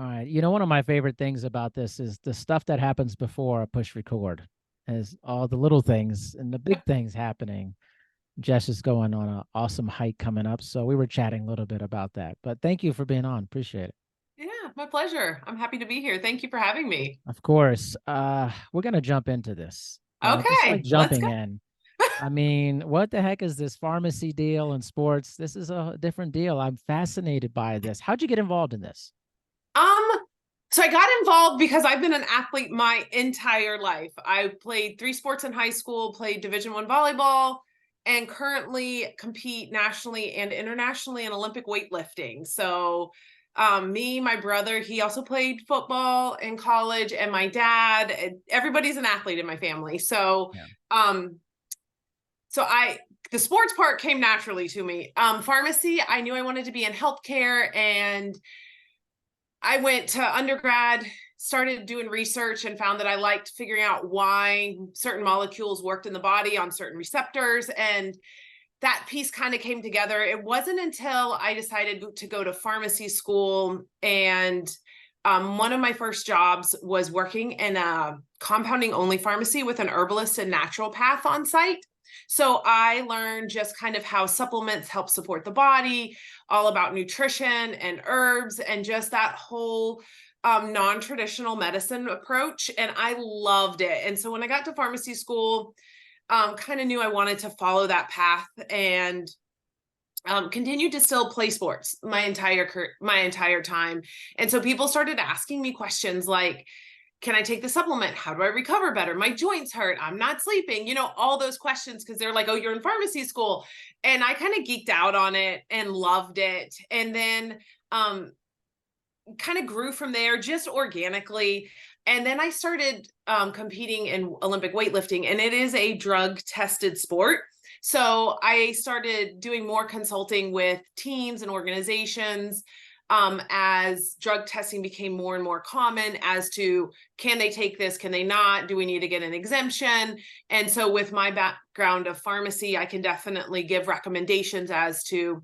All right. One of my favorite things about this is the stuff that happens before I push record, is all the little things and the big things happening. Jess is going on an awesome hike coming up. So we were chatting a little bit about that. But thank you for being on. Appreciate it. Yeah, my pleasure. I'm happy to be here. Thank you for having me. Of course. We're gonna jump into this. Just like Okay, let's go. jumping in. I mean, what the heck is this pharmacy deal in sports? This is a different deal. I'm fascinated by this. How'd you get involved in this? Um, so I got involved because I've been an athlete my entire life. I played three sports in high school, played Division I volleyball, and currently compete nationally and internationally in Olympic weightlifting. So me, my brother, he also played football in college, and my dad, everybody's an athlete in my family. So Yeah. um so I the sports part came naturally to me. Pharmacy, I knew I wanted to be in healthcare, and I went to undergrad, started doing research, and found that I liked figuring out why certain molecules worked in the body on certain receptors. And that piece kind of came together. It wasn't until I decided to go to pharmacy school, and one of my first jobs was working in a compounding only pharmacy with an herbalist and naturopath on site. So I learned just kind of how supplements help support the body, all about nutrition and herbs, and just that whole non-traditional medicine approach. And I loved it. And so when I got to pharmacy school, kind of knew I wanted to follow that path, and continued to still play sports my entire time. And so people started asking me questions like, can I take the supplement? How do I recover better? My joints hurt. I'm not sleeping. All those questions, because they're like, oh, you're in pharmacy school. And I kind of geeked out on it and loved it. And then kind of grew from there just organically. And then I started competing in Olympic weightlifting, and it is a drug tested sport. So I started doing more consulting with teams and organizations as drug testing became more and more common as to, can they take this? Can they not? Do we need to get an exemption? And so with my background of pharmacy, I can definitely give recommendations as to,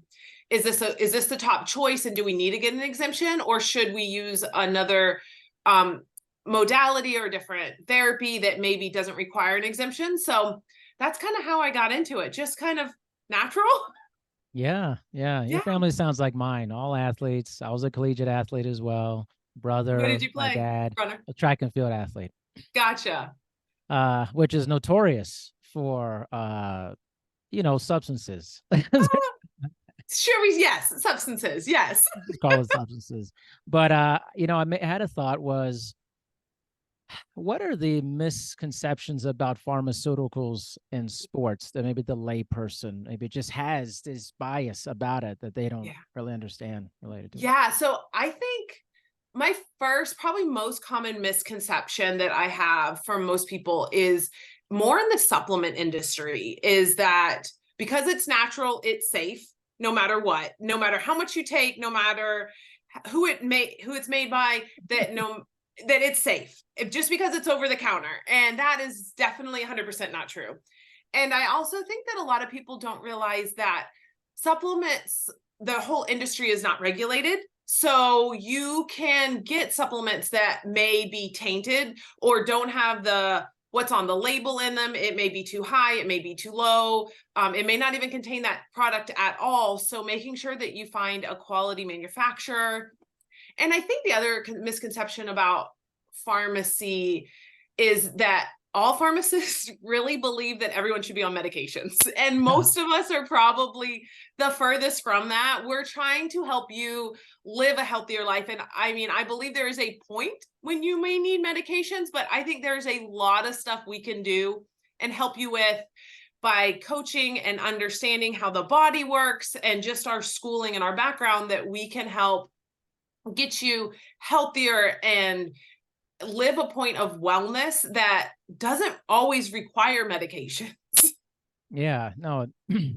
is this the top choice, and do we need to get an exemption, or should we use another modality or different therapy that maybe doesn't require an exemption? So that's kind of how I got into it, just kind of natural. Yeah, yeah. Your Yeah. family sounds like mine, all athletes. I was a collegiate athlete as well. What Brother, did you my play? dad, Runner. a track and field athlete, Gotcha. which is notorious for substances. Sure. Yes. Substances. Yes. Let's call it substances. But I had a thought was, what are the misconceptions about pharmaceuticals in sports that maybe the layperson maybe just has this bias about it that they don't Yeah. really understand related to it? Yeah. So I think my first, probably most common misconception that I have from most people is more in the supplement industry, is that because it's natural, it's safe no matter what, no matter how much you take, no matter who it's made by, that it's safe, just because it's over the counter. And that is definitely 100% not true. And I also think that a lot of people don't realize that supplements, the whole industry is not regulated. So you can get supplements that may be tainted or don't have the what's on the label in them. It may be too high, it may be too low. It may not even contain that product at all. So making sure that you find a quality manufacturer. And I think the other misconception about pharmacy is that all pharmacists really believe that everyone should be on medications. And most of us are probably the furthest from that. We're trying to help you live a healthier life. And I mean, I believe there is a point when you may need medications, but I think there's a lot of stuff we can do and help you with by coaching and understanding how the body works, and just our schooling and our background, that we can help get you healthier and live a point of wellness that doesn't always require medication. Yeah, no,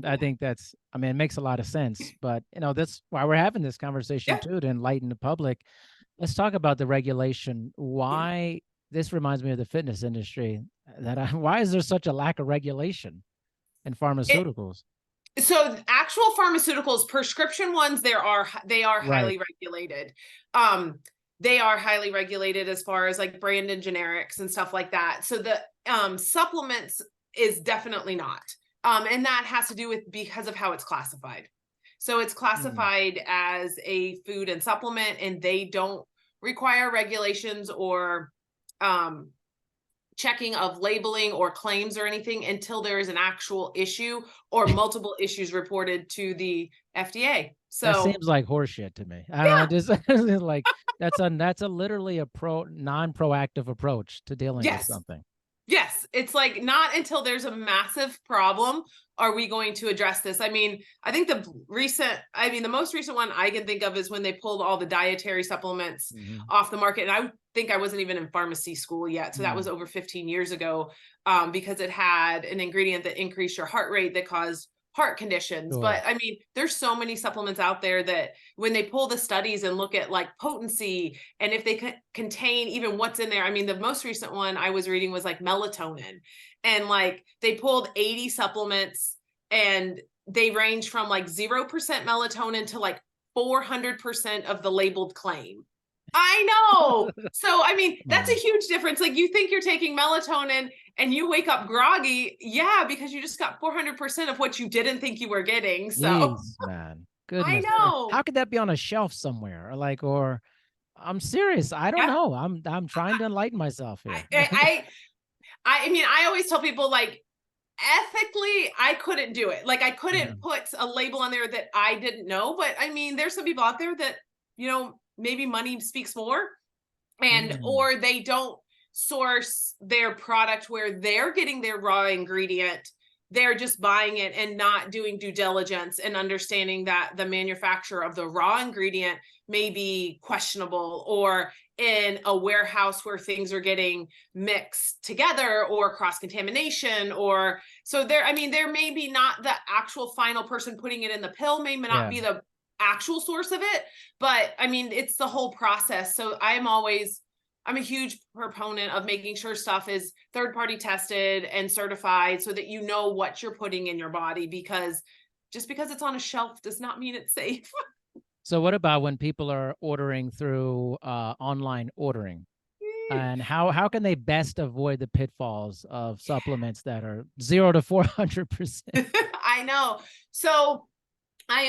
I think it makes a lot of sense. But, that's why we're having this conversation Yeah. too, to enlighten the public. Let's talk about the regulation. Yeah. Why this reminds me of the fitness industry why is there such a lack of regulation in It, pharmaceuticals? so actual pharmaceuticals, prescription ones, they are Right. highly regulated. Um, they are highly regulated as far as like brand and generics and stuff like that. So the supplements is definitely not. And that has to do with because of how it's classified. So it's Mm. classified as a food and supplement, and they don't require regulations or um, checking of labeling or claims or anything until there is an actual issue or multiple issues reported to the FDA. That So seems like horseshit to me. I don't know, yeah, just like that's a literally a non-proactive approach to dealing with yes, something. yes, it's like not until there's a massive problem are we going to address this. I mean, I think the most recent one I can think of is when they pulled all the dietary supplements Mhm. off the market. And I think I wasn't even in pharmacy school yet. So that was Mm. over 15 years ago, because it had an ingredient that increased your heart rate that caused heart conditions. Sure. But I mean, there's so many supplements out there that when they pull the studies and look at like potency and if they contain even what's in there. I mean, the most recent one I was reading was like melatonin, and like they pulled 80 supplements and they range from like 0% melatonin to like 400% of the labeled claim. I know. So, I mean, Come that's a on. huge difference. Like, you think you're taking melatonin and you wake up groggy. Yeah, because you just got 400% of what you didn't think you were getting. So, Jeez, man. I Goodness. know. How could that be on a shelf somewhere? Or like, or I'm serious. I don't Yeah. know. I'm trying to enlighten myself I, here. I, I mean, I always tell people like, ethically, I couldn't do it. Like, I Yeah. couldn't put a label on there that I didn't know. But I mean, there's some people out there that, maybe money speaks more, and Mm. or they don't source their product where they're getting their raw ingredient. They're just buying it and not doing due diligence and understanding that the manufacturer of the raw ingredient may be questionable, or in a warehouse where things are getting mixed together or cross contamination. Or so there, I mean, there may be not the actual final person putting it in the pill, may not Yeah. be the actual source of it, but I mean, it's the whole process. So I'm a huge proponent of making sure stuff is third party tested and certified so that you know what you're putting in your body, because just because it's on a shelf does not mean it's safe. So what about when people are ordering through online ordering? And how can they best avoid the pitfalls of supplements that are 0 to 400%? I know. So I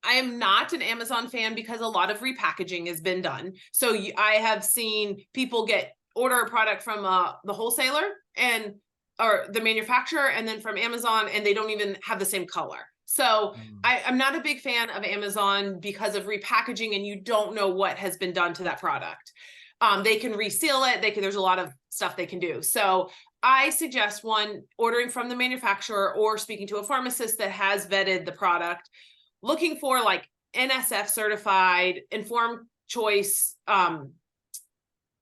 am not an Amazon fan because a lot of repackaging has been done. So I have seen people order a product from the wholesaler and or the manufacturer, and then from Amazon, and they don't even have the same color. So Mm. I'm not a big fan of Amazon because of repackaging, and you don't know what has been done to that product. They can reseal it. There's a lot of stuff they can do. So I suggest one, ordering from the manufacturer or speaking to a pharmacist that has vetted the product, looking for like NSF certified, informed choice,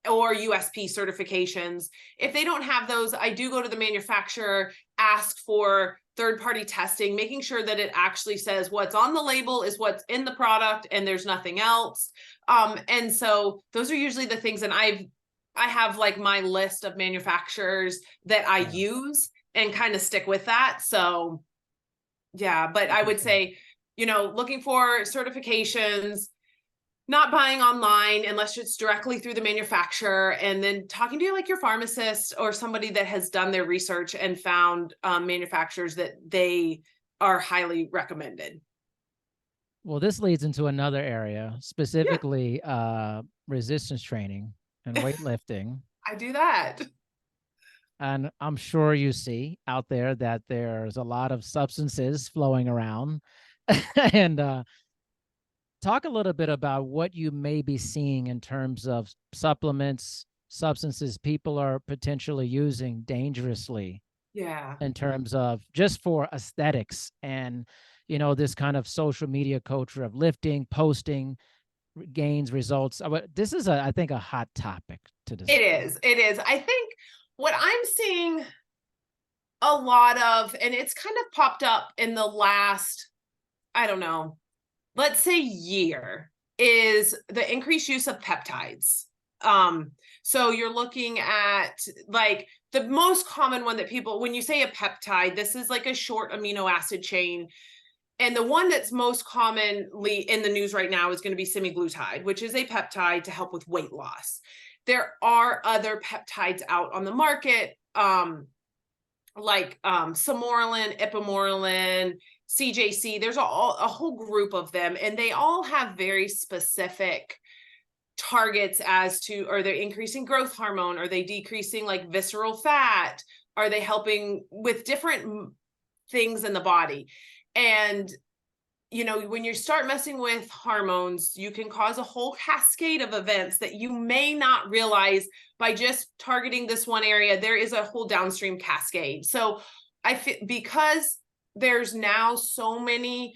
or USP certifications. If they don't have those, I do go to the manufacturer, ask for third party testing, making sure that it actually says what's on the label is what's in the product and there's nothing else. And so those are usually the things. And I have like my list of manufacturers that I Yeah. use and kind of stick with that. So yeah, but I would Interesting. say, looking for certifications, not buying online unless it's directly through the manufacturer, and then talking to like your pharmacist or somebody that has done their research and found manufacturers that they are highly recommended. Well, this leads into another area, Yeah, specifically resistance training and weightlifting. I do that. And I'm sure you see out there that there's a lot of substances flowing around. And talk a little bit about what you may be seeing in terms of supplements, substances people are potentially using dangerously Yeah. in terms of just for aesthetics and this kind of social media culture of lifting, posting gains, results. This is I think a hot topic to It discuss. is. It is. I think what I'm seeing a lot of, and it's kind of popped up in the last, I don't know, let's say year, is the increased use of peptides. So you're looking at like the most common one that people, when you say a peptide, this is like a short amino acid chain. And the one that's most commonly in the news right now is going to be semaglutide, which is a peptide to help with weight loss. There are other peptides out on the market, like Samorelin, Ipamorelin, CJC. There's a whole group of them, and they all have very specific targets as to, are they increasing growth hormone? Are they decreasing like visceral fat? Are they helping with different things in the body? And you know, when you start messing with hormones, you can cause a whole cascade of events that you may not realize by just targeting this one area. There is a whole downstream cascade. So I feel, because there's now so many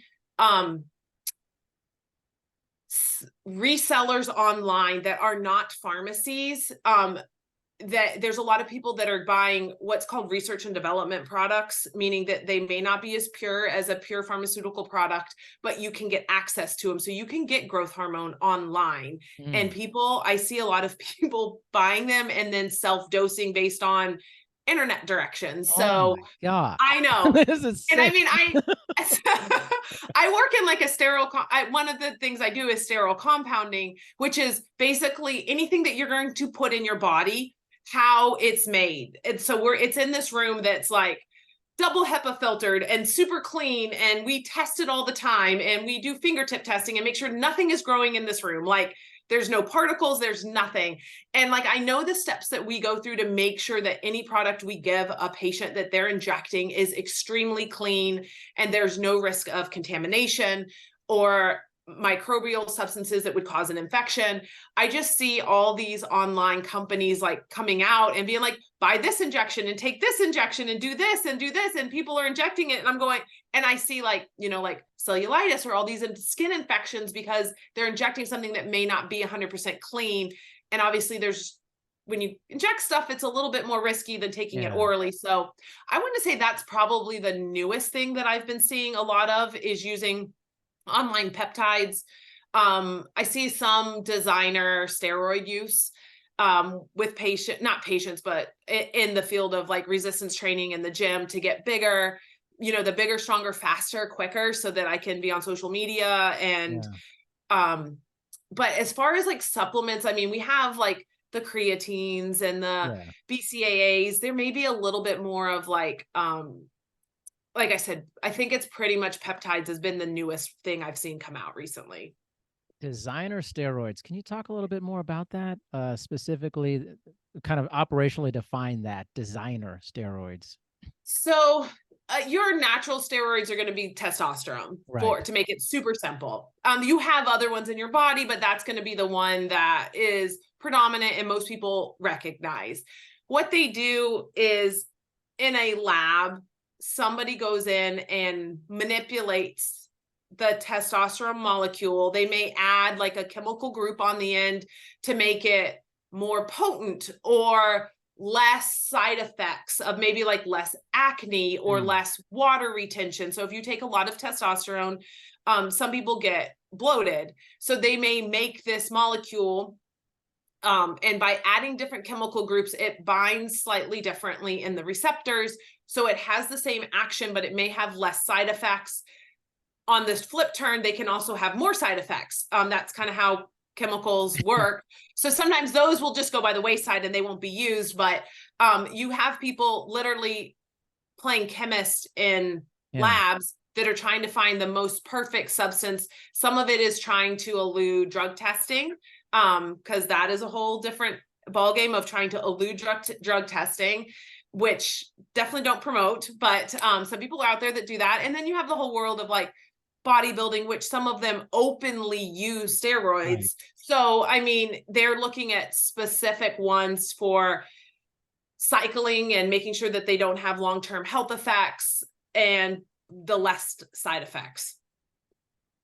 resellers online that are not pharmacies, that there's a lot of people that are buying what's called research and development products, meaning that they may not be as pure as a pure pharmaceutical product, but you can get access to them. So you can get growth hormone online. And people, I see a lot of people buying them and then self-dosing based on internet directions. So oh my God. I know. This is And I sick. mean, I work in like a sterile, one of the things I do is sterile compounding, which is basically anything that you're going to put in your body, how it's made. And so it's in this room that's like double HEPA filtered and super clean. And we test it all the time. And we do fingertip testing and make sure nothing is growing in this room. Like there's no particles, there's nothing. And like, I know the steps that we go through to make sure that any product we give a patient that they're injecting is extremely clean and there's no risk of contamination or microbial substances that would cause an infection. I just see all these online companies like coming out and being like, buy this injection and take this injection and do this and do this. And people are injecting it. And I'm going, and I see like, you know, like cellulitis or all these skin infections because they're injecting something that may not be 100% clean. And obviously there's, when you inject stuff, it's a little bit more risky than taking it orally. So I want to say that's probably the newest thing that I've been seeing a lot of is using online peptides. I see some designer steroid use with not patients, but in the field of like resistance training in the gym to get bigger, you know, the bigger, stronger, faster, quicker, so that I can be on social media. And, but as far as like supplements, I mean, we have like the creatines and the BCAAs. There may be a little bit more of like I said, I think it's pretty much peptides has been the newest thing I've seen come out recently. Designer steroids. Can you talk a little bit more about that? Specifically, kind of operationally define that, designer steroids. So your natural steroids are going to be testosterone to make it super simple. You have other ones in your body, but that's going to be the one that is predominant and most people recognize. What they do is in a lab, somebody goes in and manipulates the testosterone molecule. They may add like a chemical group on the end to make it more potent or less side effects of maybe like less acne or less water retention. So if you take a lot of testosterone, some people get bloated. So they may make this molecule and by adding different chemical groups, it binds slightly differently in the receptors. So it has the same action, but it may have less side effects. On this flip turn, they can also have more side effects. That's kind of how chemicals work. So sometimes those will just go by the wayside and they won't be used. But you have people literally playing chemist in labs that are trying to find the most perfect substance. Some of it is trying to elude drug testing, because that is a whole different ballgame of trying to elude drug testing, which definitely don't promote, but some people are out there that do that. And then you have the whole world of like bodybuilding, which some of them openly use steroids. So, I mean, they're looking at specific ones for cycling and making sure that they don't have long-term health effects and the less side effects.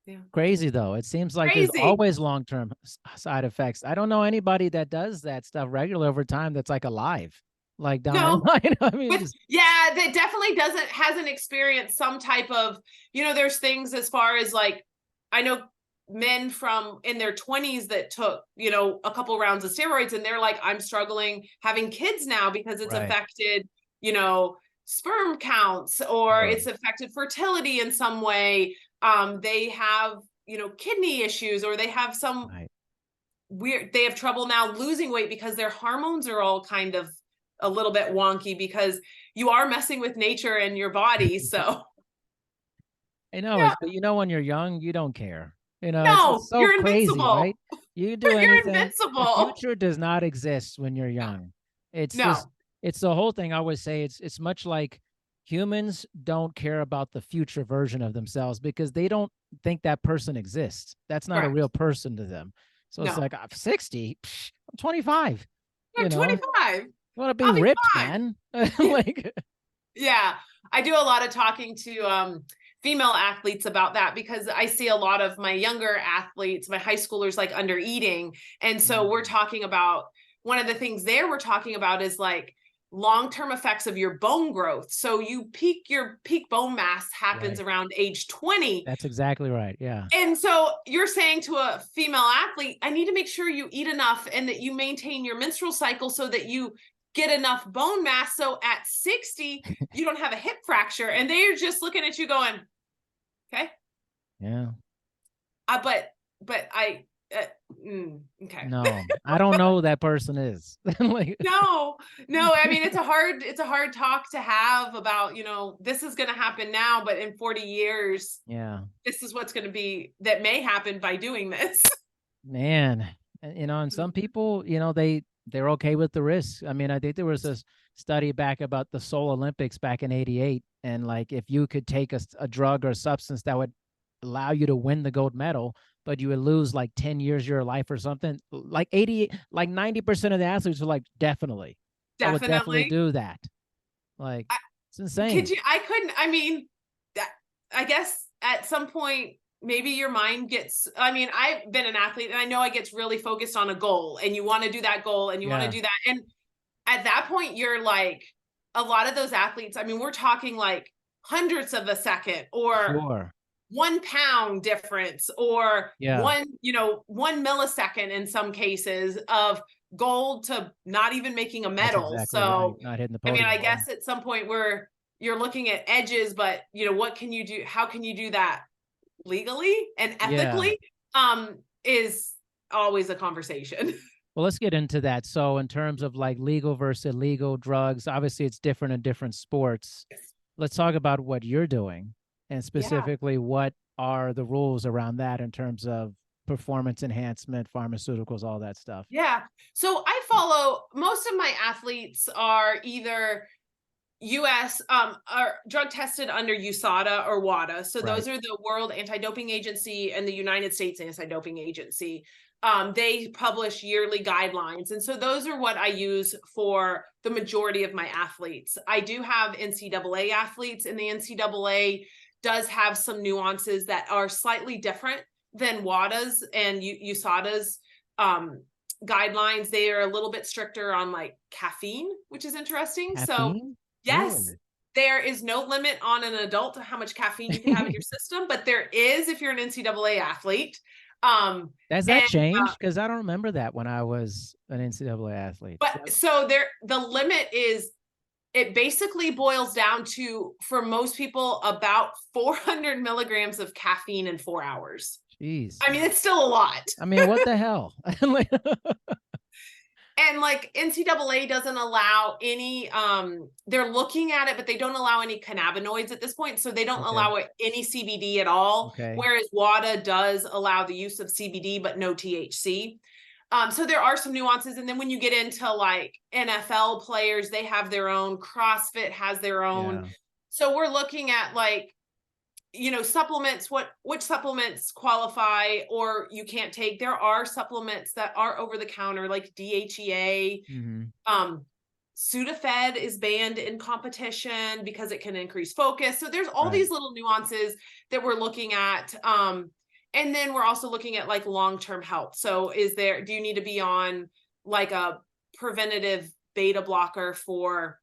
Yeah. Crazy though. It seems like there's always long-term side effects. I don't know anybody that does that stuff regularly over time that's like alive, like down the line. I mean, that definitely hasn't experienced some type of, you know, there's things as far as like, I know men from in their 20s that took, you know, a couple rounds of steroids and they're like, I'm struggling having kids now because it's affected, you know, sperm counts or it's affected fertility in some way. They have, kidney issues, or they have some Right. they have trouble now losing weight because their hormones are all kind of a little bit wonky, because you are messing with nature and your body. So I know yeah, it's, but when you're young, you don't care. It's no, so you're crazy, invincible. right? You can do You're anything. The invincible. future does not exist when you're young. It's just, No, it's the whole thing. I always say it's much like humans don't care about the future version of themselves because they don't think that person exists. That's not a real correct. person to them. So it's No, like, I'm 60, I'm 25, I'm you know, 25. you want to be I'll be ripped, fine. man. Like, Yeah, I do a lot of talking to female athletes about that, because I see a lot of my younger athletes, my high schoolers, like under eating. And so we're mm, talking about, one of the things there we're talking about is like long-term effects of your bone growth. So your peak bone mass happens right. around age 20. That's exactly right. Yeah. And so you're saying to a female athlete, I need to make sure you eat enough and that you maintain your menstrual cycle so that you get enough bone mass. So at 60, you don't have a hip fracture. And they're just looking at you going, okay. Yeah. But I, okay. No, I don't know who that person is. Like, No, no. I mean, it's a hard talk to have about, this is going to happen now, but in 40 years, yeah, this is what's going to be, that may happen by doing this. man. And some people, they're okay with the risk. I mean, I think there was a study back about the Seoul Olympics back in '88, and like if you could take a drug or a substance that would allow you to win the gold medal, but you would lose like 10 years of your life or something, like 80, like 90% of the athletes were like, definitely, I would definitely Definitely. do that. Like, I, it's insane. could you, I couldn't, I mean, that, I guess at some point, maybe your mind gets, I mean, I've been an athlete and I know I gets really focused on a goal, and you want to do that goal and you want to Yeah, do that. And at that point, you're like, a lot of those athletes, I mean, we're talking like hundreds of a second, or sure. 1 pound difference, or Yeah, 1 millisecond in some cases of gold to not even making a that's medal. exactly right. So, Not hitting the I mean, podium. I Yeah. guess at some point where you're looking at edges, but what can you do? How can you do that legally and Yeah. ethically? Is always a conversation. Well, let's get into that. So, in terms of like legal versus illegal drugs, obviously it's different in different sports. Let's talk about what you're doing and Yeah. specifically what are the rules around that in terms of performance enhancement, pharmaceuticals, all that stuff. Yeah. So I follow, most of my athletes are either US are drug tested under USADA or WADA. So Right. those are the World Anti-Doping Agency and the United States Anti-Doping Agency. They publish yearly guidelines. And so those are what I use for the majority of my athletes. I do have NCAA athletes, and the NCAA does have some nuances that are slightly different than WADA's and USADA's guidelines. They are a little bit stricter on like caffeine, which is interesting. So Caffeine? yes, Really? there is no limit on an adult to how much caffeine you can have in your system, but there is if you're an NCAA athlete. Has that And changed? Because I don't remember that when I was an NCAA athlete. but so there, the limit is, it basically boils down to, for most people, about 400 milligrams of caffeine in 4 hours. Jeez. I mean, it's still a lot. I mean, what the hell? Like, And like NCAA doesn't allow any, they're looking at it, but they don't allow any cannabinoids at this point. So they don't okay. allow any CBD at all. Okay. Whereas WADA does allow the use of CBD, but no THC. So there are some nuances. And then when you get into like NFL players, they have their own, CrossFit has their own. Yeah. So we're looking at like, supplements, which supplements qualify or you can't take. There are supplements that are over the counter, like DHEA. Hmm. Sudafed is banned in competition because it can increase focus. So there's all Right. these little nuances that we're looking at. And then we're also looking at like long-term health. So do you need to be on like a preventative beta blocker for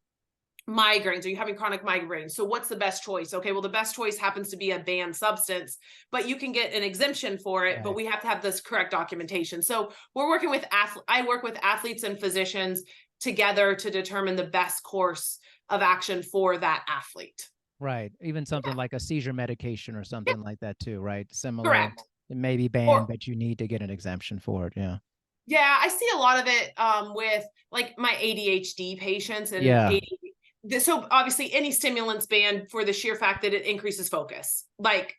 migraines? Are you having chronic migraines? So what's the best choice? Okay, well, the best choice happens to be a banned substance, but you can get an exemption for it, but Right. we have to have this correct documentation. So we're working with I work with athletes and physicians together to determine the best course of action for that athlete. Right. Even something Yeah, like a seizure medication or yeah, something like that too, right? Similar. correct. It may be banned, Or but you need to get an exemption for it. Yeah. yeah, I see a lot of it with like my ADHD patients and Yeah. ADD. So obviously any stimulants banned for the sheer fact that it increases focus. Like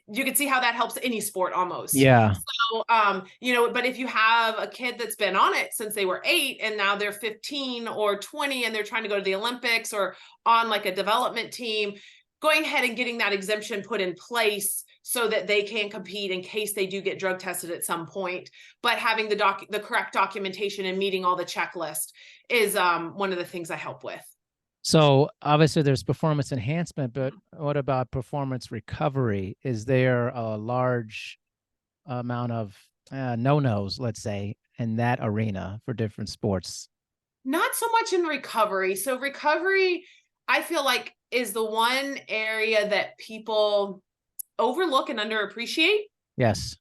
you can see how that helps any sport almost. Yeah. So, but if you have a kid that's been on it since they were 8 and now they're 15 or 20 and they're trying to go to the Olympics or on like a development team, going ahead and getting that exemption put in place so that they can compete in case they do get drug tested at some point, but having the correct documentation and meeting all the checklist is one of the things I help with. So obviously there's performance enhancement, but what about performance recovery? Is there a large amount of no-nos, let's say, in that arena for different sports? Not so much in recovery. So recovery, I feel like, is the one area that people overlook and underappreciate. Yes,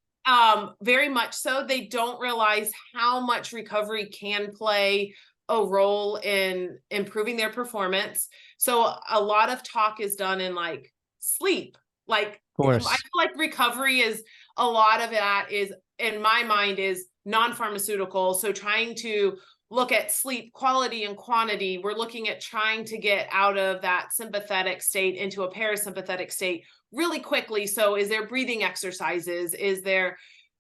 Very much so. They don't realize how much recovery can play a role in improving their performance. So a lot of talk is done in like sleep. Like of I course. feel like recovery is a lot of that is in my mind is non-pharmaceutical. So trying to look at sleep quality and quantity. We're looking at trying to get out of that sympathetic state into a parasympathetic state really quickly. So is there breathing exercises? Is there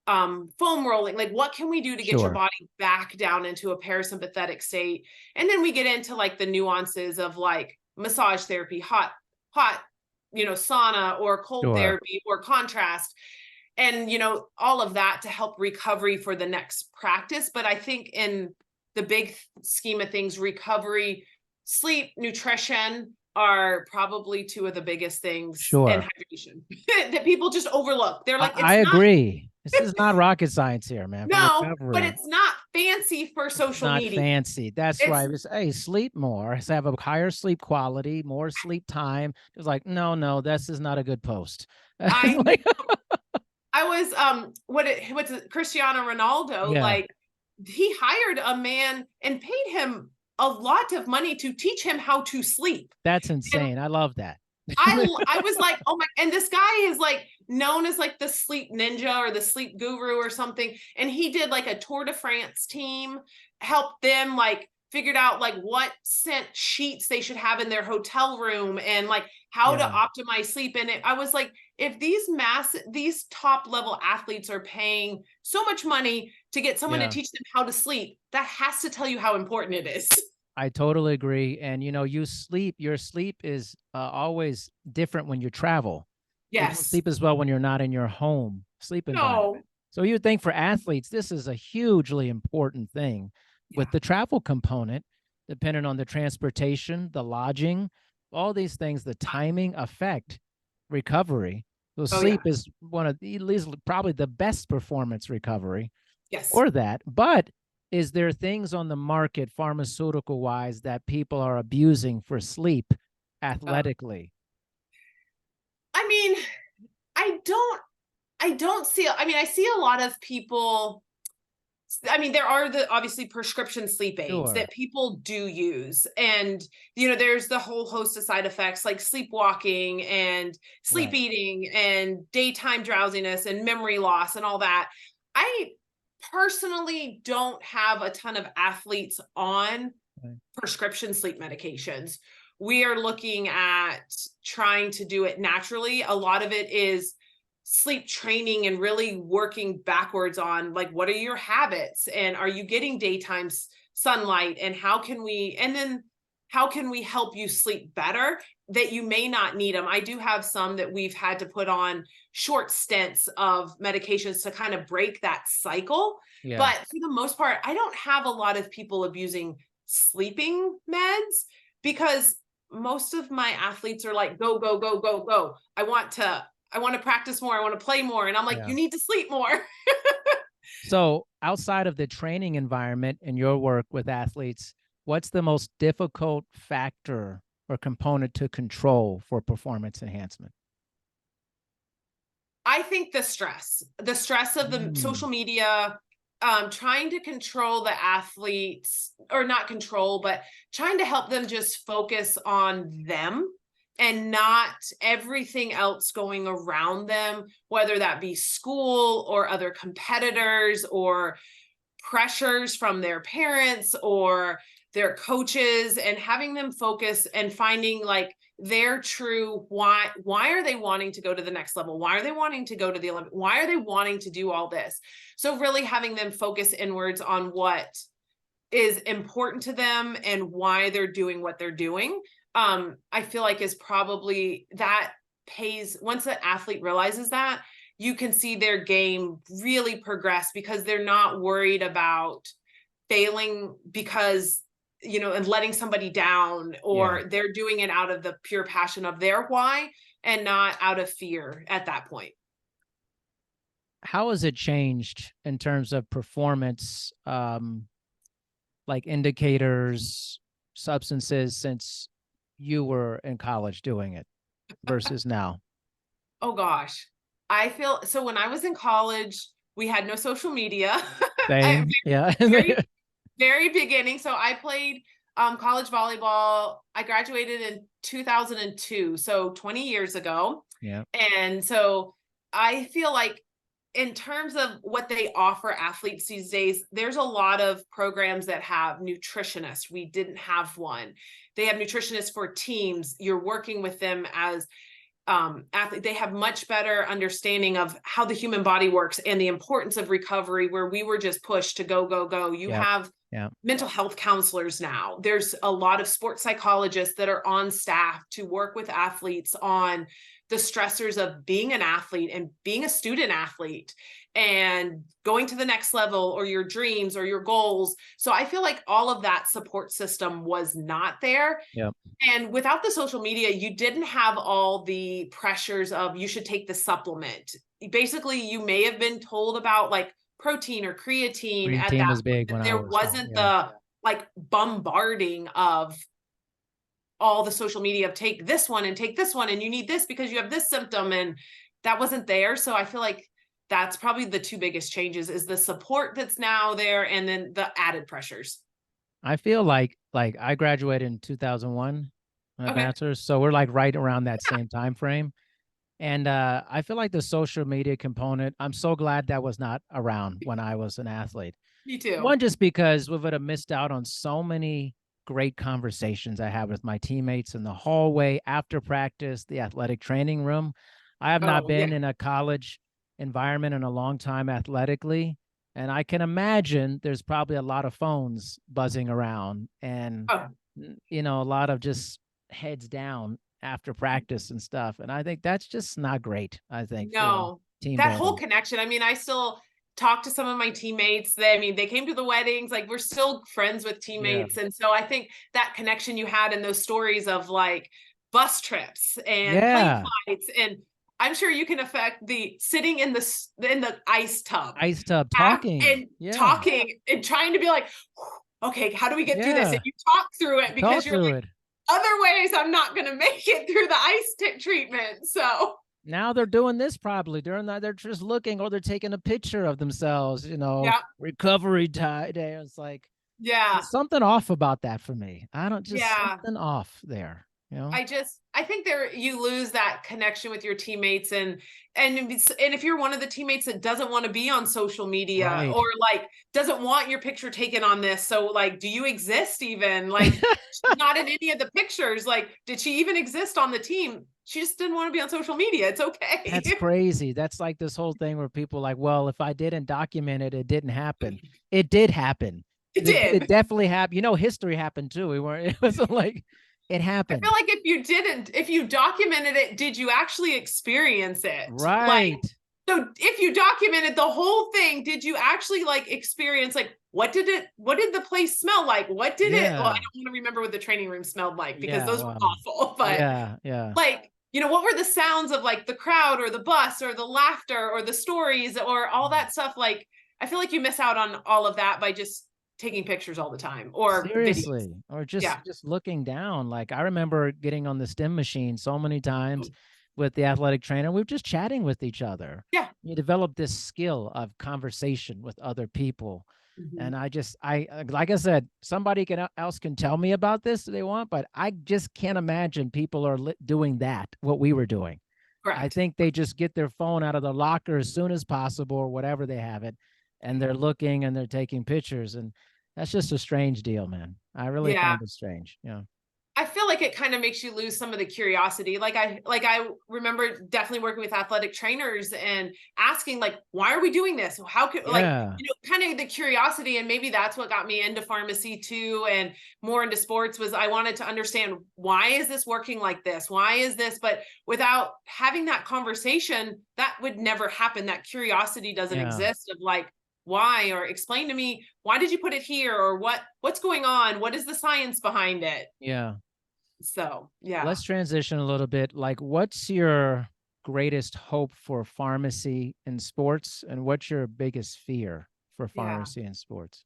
foam rolling? Like what can we do to get your Sure. body back down into a parasympathetic state? And then we get into like the nuances of like massage therapy, hot, sauna or cold Sure. therapy or contrast. And, all of that to help recovery for the next practice. But I think in the big scheme of things, recovery, sleep, nutrition are probably two of the biggest things, and Sure. hydration that people just overlook. They're like, I it's not, agree. This is not rocket science here, man, for no, but recovery. it's not fancy for It's social not media. fancy. That's It's, right. It's, hey, sleep more. Let's have a higher sleep quality, more sleep time. It's like, no, no, this is not a good post. I know. Like, I was, what's it, Cristiano Ronaldo, yeah, like he hired a man and paid him a lot of money to teach him how to sleep. that's And insane. I love that. I was like, oh my, and this guy is like known as like the sleep ninja or the sleep guru or something. And he did like a Tour de France team, helped them like figured out like what scent sheets they should have in their hotel room and like how to Yeah, optimize sleep. And I was like, if these top level athletes are paying so much money to get someone to yeah. teach them how to sleep, that has to tell you how important it is. I totally agree. And your sleep is always different when you travel. It won't Yes. sleep as well when you're not in your home sleep No. environment. So you would think for athletes, this is a hugely important thing with Yeah. the travel component, depending on the transportation, the lodging, all these things, the timing affect recovery. So Oh yeah. sleep is one of at least probably the best performance recovery Yes. or that. But is there things on the market pharmaceutical wise that people are abusing for sleep Uh, athletically? I mean, I don't see, I mean, I see a lot of people. I mean, there are the obviously prescription sleep aids Sure. that people do use. And, there's the whole host of side effects like sleepwalking and sleep Right. eating and daytime drowsiness and memory loss and all that. I personally don't have a ton of athletes on Right. prescription sleep medications. We are looking at trying to do it naturally. A lot of it is sleep training and really working backwards on like what are your habits and are you getting daytime sunlight and how can we help you sleep better that you may not need them. I do have some that we've had to put on short stints of medications to kind of break that cycle, Yeah. but for the most part I don't have a lot of people abusing sleeping meds because most of my athletes are like go go go go go. I want to practice more. I want to play more. And I'm like, Yeah. you need to sleep more. So, outside of the training environment and your work with athletes, what's the most difficult factor or component to control for performance enhancement? I think the stress of the social Mm, media, trying to control the athletes or not control, but trying to help them just focus on them and not everything else going around them, whether that be school or other competitors or pressures from their parents or their coaches, and having them focus and finding like their true why are they wanting to go to the next level, why are they wanting to go to the Olympics, why are they wanting to do all this. So really having them focus inwards on what is important to them and why they're doing what they're doing. I feel like is probably that pays, once an athlete realizes that, you can see their game really progress because they're not worried about failing because, and letting somebody down, or they're doing it out of the pure passion of their why and not out of fear at that point. How has it changed in terms of performance, like indicators, substances, since you were in college doing it versus now? Oh gosh. I feel so when I was in college, we had no social media. Same. Yeah. very, very beginning. So I played college volleyball. I graduated in 2002, so 20 years ago. Yeah. And so I feel like in terms of what they offer athletes these days, there's a lot of programs that have nutritionists. We didn't have one. They have nutritionists for teams. You're working with them as athlete. They have much better understanding of how the human body works and the importance of recovery, where we were just pushed to go, go, go. You have mental health counselors now. There's a lot of sports psychologists that are on staff to work with athletes on the stressors of being an athlete and being a student athlete and going to the next level, or your dreams or your goals. So I feel like all of that support system was not there. Yep. And without the social media, you didn't have all the pressures of you should take the supplement. Basically, you may have been told about like protein or creatine at that was big point. when There wasn't the like bombarding of all the social media of take this one and take this one and you need this because you have this symptom, and that wasn't there. So I feel like that's probably the two biggest changes, is the support that's now there and then the added pressures. I feel like I graduated in 2001, my bachelor's, so we're like right around that same time frame. And I feel like the social media component, I'm so glad that was not around when I was an athlete. Me too. One, just because we would have missed out on so many great conversations I had with my teammates in the hallway, after practice, the athletic training room. I have not been in a college environment in a long time athletically. And I can imagine there's probably a lot of phones buzzing around and, a lot of just heads down after practice and stuff. And I think that's just not great, I think. No, that whole connection. I mean, I still talk to some of my teammates. They came to the weddings, like we're still friends with teammates. And so I think that connection you had in those stories of like bus trips and plane flights, and I'm sure you can affect the sitting in the ice tub talking and talking and trying to be like, okay, how do we get through this? And you talk through it because you're like, other ways I'm not going to make it through the ice treatment. So now they're doing this probably during that. They're just looking, or they're taking a picture of themselves, recovery day. It's like, there's something off about that for me. I don't something off there. I think you lose that connection with your teammates, and if you're one of the teammates that doesn't want to be on social media or like doesn't want your picture taken on this. So like, do you exist even? Like she's not in any of the pictures. Like, did she even exist on the team? She just didn't want to be on social media. It's okay. That's crazy. That's like this whole thing where people are like, well, if I didn't document it, it didn't happen. It did happen. It did. It definitely happened. History happened too. It wasn't like it happened. I feel like if you documented it, did you actually experience it? Right. Like, so if you documented the whole thing, did you actually like experience, like, what did the place smell like? What did it, well, I don't want to remember what the training room smelled like because those were awful, but like, what were the sounds of like the crowd or the bus or the laughter or the stories or all that stuff? Like, I feel like you miss out on all of that by just taking pictures all the time, or seriously, videos. or just looking down. Like I remember getting on the stem machine so many times, with the athletic trainer. We were just chatting with each other. Yeah. You develop this skill of conversation with other people. Mhm. And I like I said, somebody else can tell me about this if they want, but I just can't imagine people are doing that, what we were doing. I Correct. think they just get their phone out of the locker as soon as possible or whatever they have it, and they're looking and they're taking pictures. And that's just a strange deal, man. I really Yeah. find it strange. Yeah. I feel like it kind of makes you lose some of the curiosity. I remember definitely working with athletic trainers and asking like, why are we doing this? How could Yeah. kind of the curiosity. And maybe that's what got me into pharmacy too, and more into sports, was I wanted to understand, why is this working like this? Why is this? But without having that conversation, that would never happen. That curiosity doesn't Yeah. exist of like, why, or explain to me, why did you put it here? Or what's going on? What is the science behind it? Yeah. So, yeah. Let's transition a little bit. Like, what's your greatest hope for pharmacy in sports, and what's your biggest fear for Yeah. pharmacy in sports?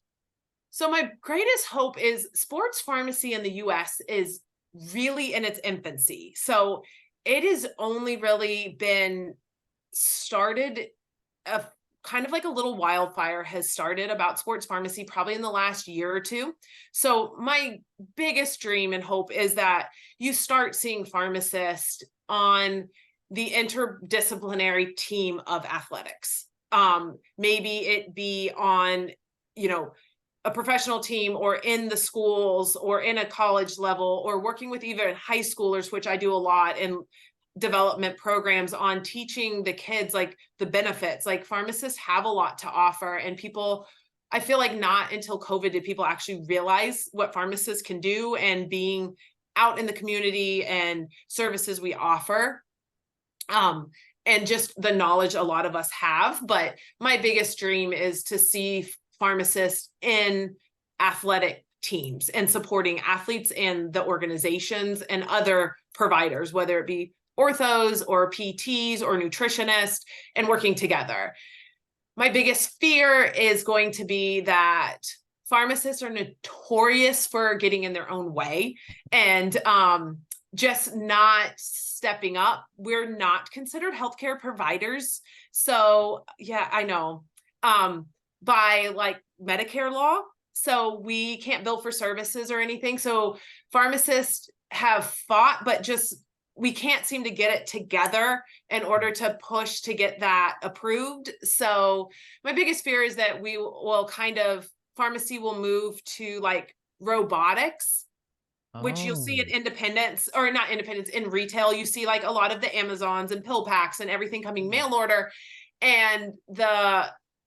So my greatest hope is sports pharmacy in the US is really in its infancy. So it has only really been started, a kind of like a little wildfire has started about sports pharmacy probably in the last year or two. So my biggest dream and hope is that you start seeing pharmacists on the interdisciplinary team of athletics. Maybe it be on, you know, a professional team, or in the schools, or in a college level, or working with even high schoolers, which I do a lot in development programs on teaching the kids like the benefits. Like pharmacists have a lot to offer, and people, I feel like not until COVID did people actually realize what pharmacists can do, and being out in the community and services we offer. And just the knowledge a lot of us have. But my biggest dream is to see pharmacists in athletic teams and supporting athletes and the organizations and other providers, whether it be orthos or PTs or nutritionists, and working together. My biggest fear is going to be that pharmacists are notorious for getting in their own way, and just not stepping up. We're not considered healthcare providers. So yeah, I know. By like Medicare law. So we can't bill for services or anything. So pharmacists have fought, but just we can't seem to get it together in order to push to get that approved. So my biggest fear is that we will kind of, pharmacy will move to like robotics, which you'll see in Oh, independence, or not independence, in retail. You see like a lot of the Amazons and pill packs and everything coming mail order. And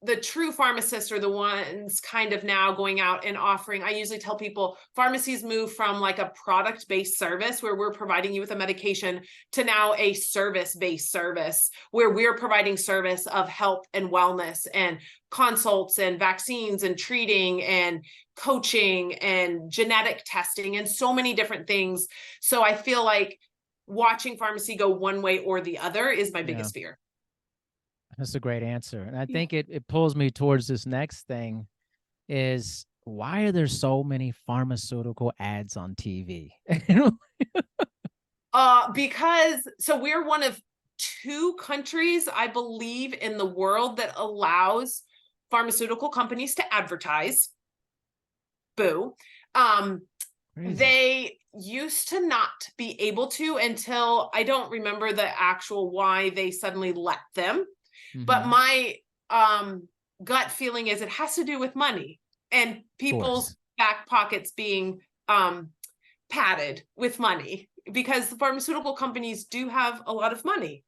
the true pharmacists are the ones kind of now going out and offering. I usually tell people pharmacies move from like a product-based service where we're providing you with a medication to now a service-based service where we're providing service of health and wellness and consults and vaccines and treating and coaching and genetic testing and so many different things. So I feel like watching pharmacy go one way or the other is my yeah. biggest fear. That's a great answer. And I Yeah. think it pulls me towards this next thing is, why are there so many pharmaceutical ads on TV? Because so we're one of two countries, I believe, in the world that allows pharmaceutical companies to advertise. Boo. Crazy. They used to not be able to until, I don't remember the actual why they suddenly let them. But Mm-hmm. Of my gut feeling is it has to do with money and people's course. back pockets being padded with money, because the pharmaceutical companies do have a lot of money,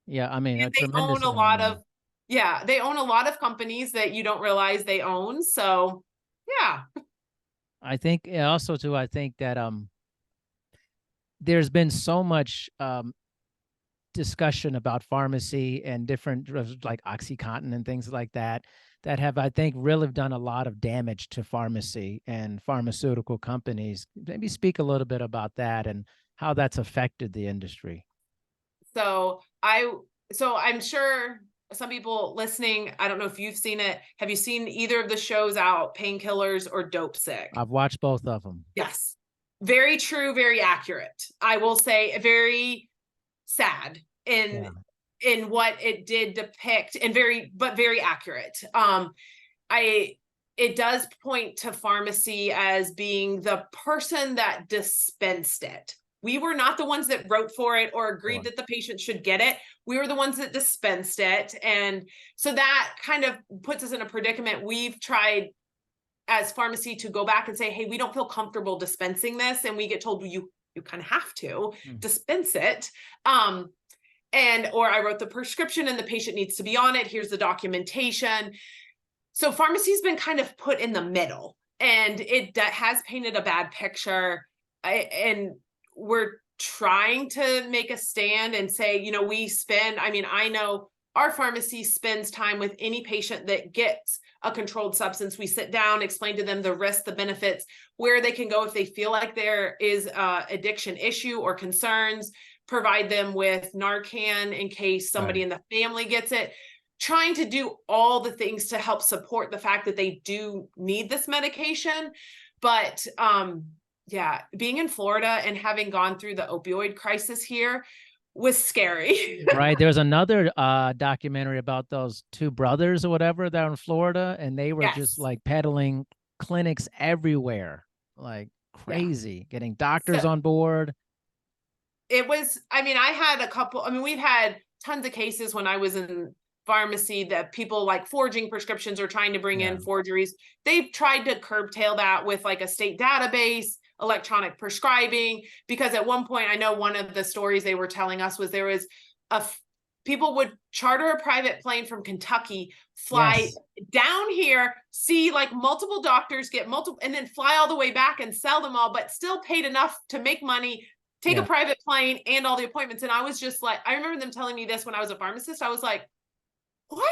Yeah, I mean, a and they own tremendous a amount of lot money. of, yeah, they own a lot of companies that you don't realize they own. So yeah. I think also too, I think that there's been so much discussion about pharmacy and different drugs like Oxycontin and things like that, that have, I think, really done a lot of damage to pharmacy and pharmaceutical companies. Maybe speak a little bit about that and how that's affected the industry. So I'm sure some people listening, I don't know if you've seen it. Have you seen either of the shows out, Painkillers or Dope Sick? I've watched both of them. Yes. Very true, very accurate. I will say very sad Yeah. in what it did depict, and very accurate. It does point to pharmacy as being the person that dispensed it. We were not the ones that wrote for it or agreed that the patient should get it. We were the ones that dispensed it. And so that kind of puts us in a predicament. We've tried as pharmacy to go back and say, hey, we don't feel comfortable dispensing this. And we get told you kind of have to dispense it. Or I wrote the prescription and the patient needs to be on it. Here's the documentation. So pharmacy's been kind of put in the middle, and it has painted a bad picture. And we're trying to make a stand and say, I know our pharmacy spends time with any patient that gets a controlled substance. We sit down, explain to them the risks, the benefits, where they can go if they feel like there is a addiction issue or concerns, provide them with Narcan in case somebody in the family gets it, trying to do all the things to help support the fact that they do need this medication. But being in Florida and having gone through the opioid crisis here was scary. Right. There's another documentary about those two brothers or whatever that are in Florida, and they were just like peddling clinics everywhere, like crazy, getting doctors on board. It was, I had we've had tons of cases when I was in pharmacy that people like forging prescriptions or trying to bring in forgeries. They've tried to curtail that with like a state database, electronic prescribing, because at one point, I know one of the stories they were telling us was there was people would charter a private plane from Kentucky, fly down here, see like multiple doctors, get multiple, and then fly all the way back and sell them all, but still paid enough to make money, take a private plane and all the appointments. And I was just like, I remember them telling me this when I was a pharmacist. I was like, what?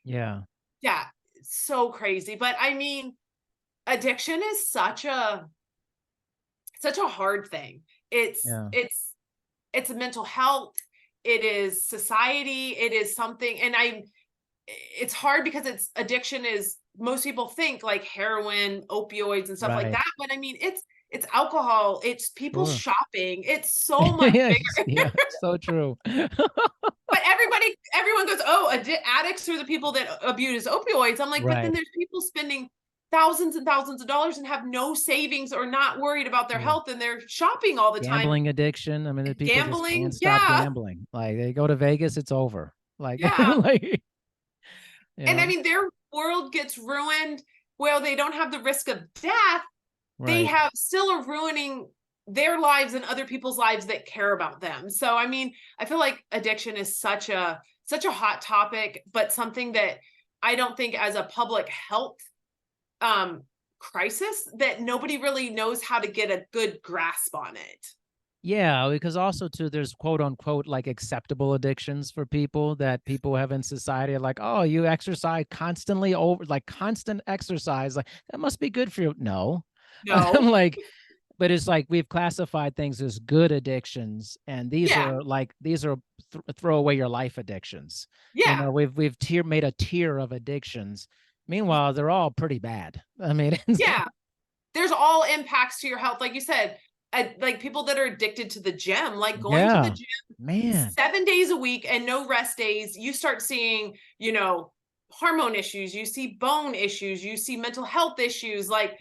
Yeah, so crazy. But addiction is such a hard thing. It's a mental health. It is society. It is something. And it's hard because addiction is, most people think like heroin, opioids and stuff like that. But it's alcohol. It's people shopping. It's so much bigger. So true. But everyone goes, oh, addicts are the people that abuse opioids. I'm like, but then there's people spending thousands and thousands of dollars and have no savings or not worried about their health, and they're shopping all the time. Gambling addiction. The people just can't stop gambling. Like they go to Vegas, it's over. Like, like and their world gets ruined. Well, they don't have the risk of death. They still are ruining their lives and other people's lives that care about them. So, I feel like addiction is such a hot topic, but something that I don't think as a public health crisis that nobody really knows how to get a good grasp on it. Yeah, because also too, there's quote unquote like acceptable addictions for people that people have in society. Like, oh, you exercise constantly like constant exercise, like that must be good for you. No. Like, but it's like we've classified things as good addictions, and these are throw away your life addictions. We've made a tier of addictions. Meanwhile, they're all pretty bad. There's all impacts to your health, like you said. Like people that are addicted to the gym, like going to the gym 7 days a week and no rest days, you start seeing, hormone issues, you see bone issues, you see mental health issues. Like,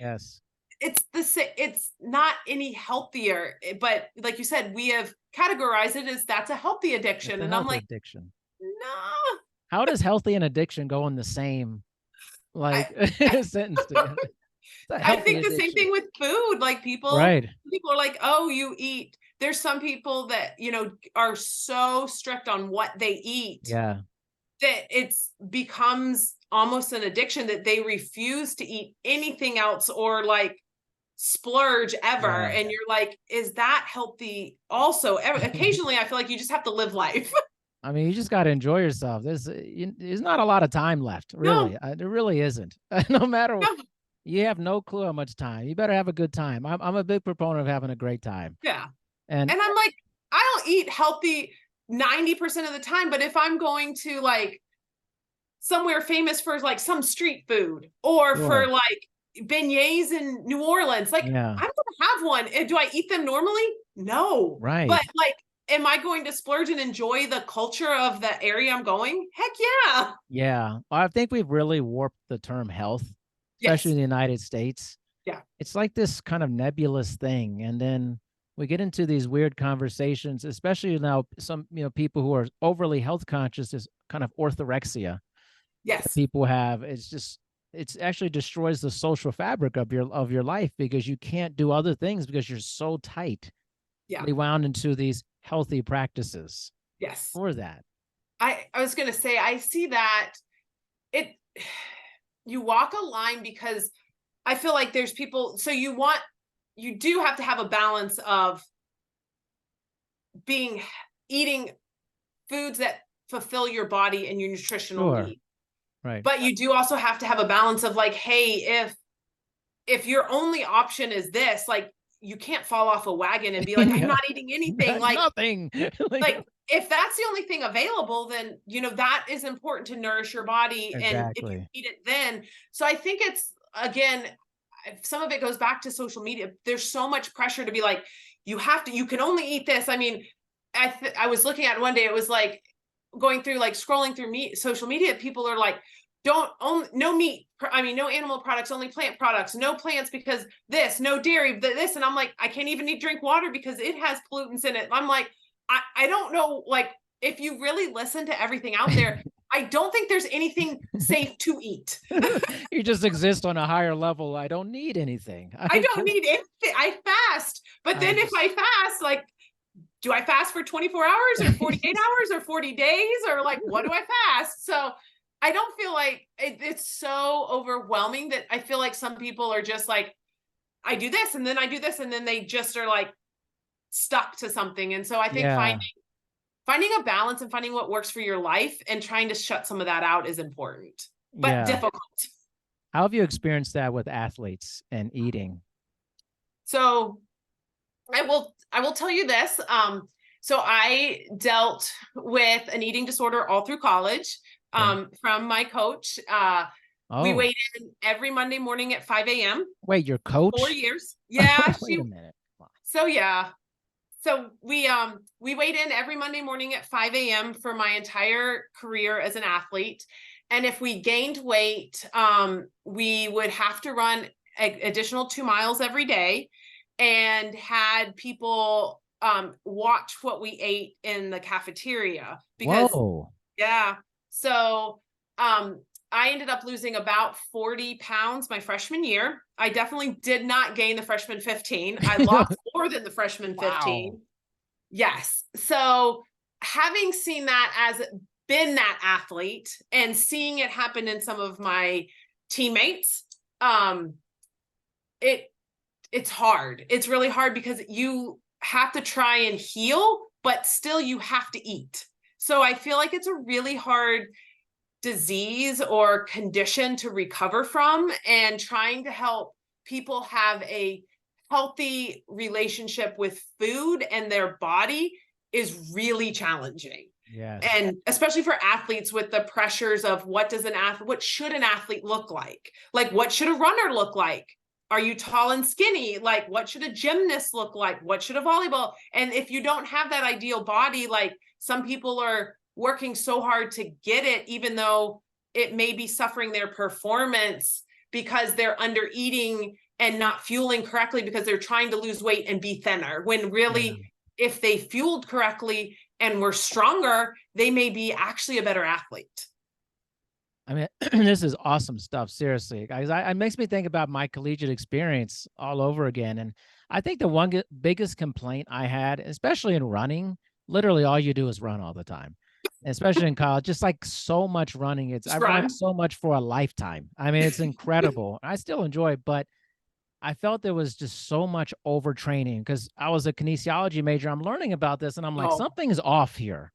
it's not any healthier, but like you said, we have categorized it as that's a healthy addiction. And I'm like, addiction. No. How does healthy and addiction go in the same sentence together? I think the same thing with food. Like people are like, oh, you eat. There's some people that, are so strict on what they eat. That it's becomes almost an addiction that they refuse to eat anything else or like splurge ever. And you're like, is that healthy? Also, occasionally I feel like you just have to live life. You just got to enjoy yourself. There's not a lot of time left, really. There really isn't. No matter what. You have no clue how much time. You better have a good time. I'm a big proponent of having a great time. Yeah. And I'm like, I'll eat healthy 90% of the time, but if I'm going to like somewhere famous for like some street food or for like beignets in New Orleans, like I'm going to have one. And do I eat them normally? No. But like am I going to splurge and enjoy the culture of the area I'm going? Heck yeah. Yeah. I think we've really warped the term health, especially Yes. in the United States. Yeah. It's like this kind of nebulous thing. And then we get into these weird conversations, especially now some, people who are overly health conscious is kind of orthorexia that Yes. people have. It's actually destroys the social fabric of your life because you can't do other things because you're so tightly Yeah. wound into these healthy practices Yes. for that. I was going to say, I see that it, you walk a line because I feel like there's people, so you do have to have a balance of eating foods that fulfill your body and your nutritional Sure. needs. Right. But you do also have to have a balance of like, hey, if your only option is this, like you can't fall off a wagon and be like, I'm Yeah. not eating anything. Like, Nothing. like if that's the only thing available, then that is important to nourish your body. And if you Exactly. eat it then. So I think it's, again, some of it goes back to social media. There's so much pressure to be like, you can only eat this. I mean, I was looking at it one day, it was like going through, like scrolling through social media, people are like, don't own no meat. I mean, no animal products, only plant products, no plants because this, no dairy, this. And I'm like, I can't even drink water because it has pollutants in it. I'm like, I don't know, like, if you really listen to everything out there, I don't think there's anything safe to eat. You just exist on a higher level. I don't need anything. I don't need anything. I fast. But I then if just I fast, like, do I fast for 24 hours or 48 hours or 40 days? Or like, what do I fast? So I don't feel like it's so overwhelming that I feel like some people are just like, I do this and then I do this. And then they just are like stuck to something. And so I think yeah. finding a balance and finding what works for your life and trying to shut some of that out is important, but Yeah. difficult. How have you experienced that with athletes and eating? So I will tell you this. So I dealt with an eating disorder all through college. Okay. From my coach. We Oh, weighed in every Monday morning at 5 a.m. wait, your 4 coach? years. Yeah, Wait a minute. so yeah. So we weighed in every Monday morning at 5 a.m. for my entire career as an athlete. And if we gained weight, we would have to run additional 2 miles every day and had people watch what we ate in the cafeteria because Whoa. yeah. So um I ended up losing about 40 pounds my freshman year. I definitely did not gain the freshman 15. I lost more than the freshman Wow. 15. Yes. So having seen that, as been that athlete and seeing it happen in some of my teammates, it it's hard. It's really hard because you have to try and heal, but still you have to eat. So I feel like it's a really hard disease or condition to recover from, and trying to help people have a healthy relationship with food and their body is really challenging. Yes. And especially for athletes with the pressures of what should an athlete look like? Like, what should a runner look like? Are you tall and skinny? Like, what should a gymnast look like? What should a volleyball? And if you don't have that ideal body, like some people are working so hard to get it, even though it may be suffering their performance because they're under eating and not fueling correctly because they're trying to lose weight and be thinner. When Yeah. really, if they fueled correctly and were stronger, they may be actually a better athlete. I mean, this is awesome stuff. Seriously, guys, it makes me think about my collegiate experience all over again. And I think the biggest complaint I had, especially in running, literally all you do is run all the time, especially in college, just like so much running. Just I've run run. so much for a lifetime. I mean, it's incredible. I still enjoy it, but I felt there was just so much overtraining because I was a kinesiology major. I'm learning about this and I'm like, Oh, something's off here.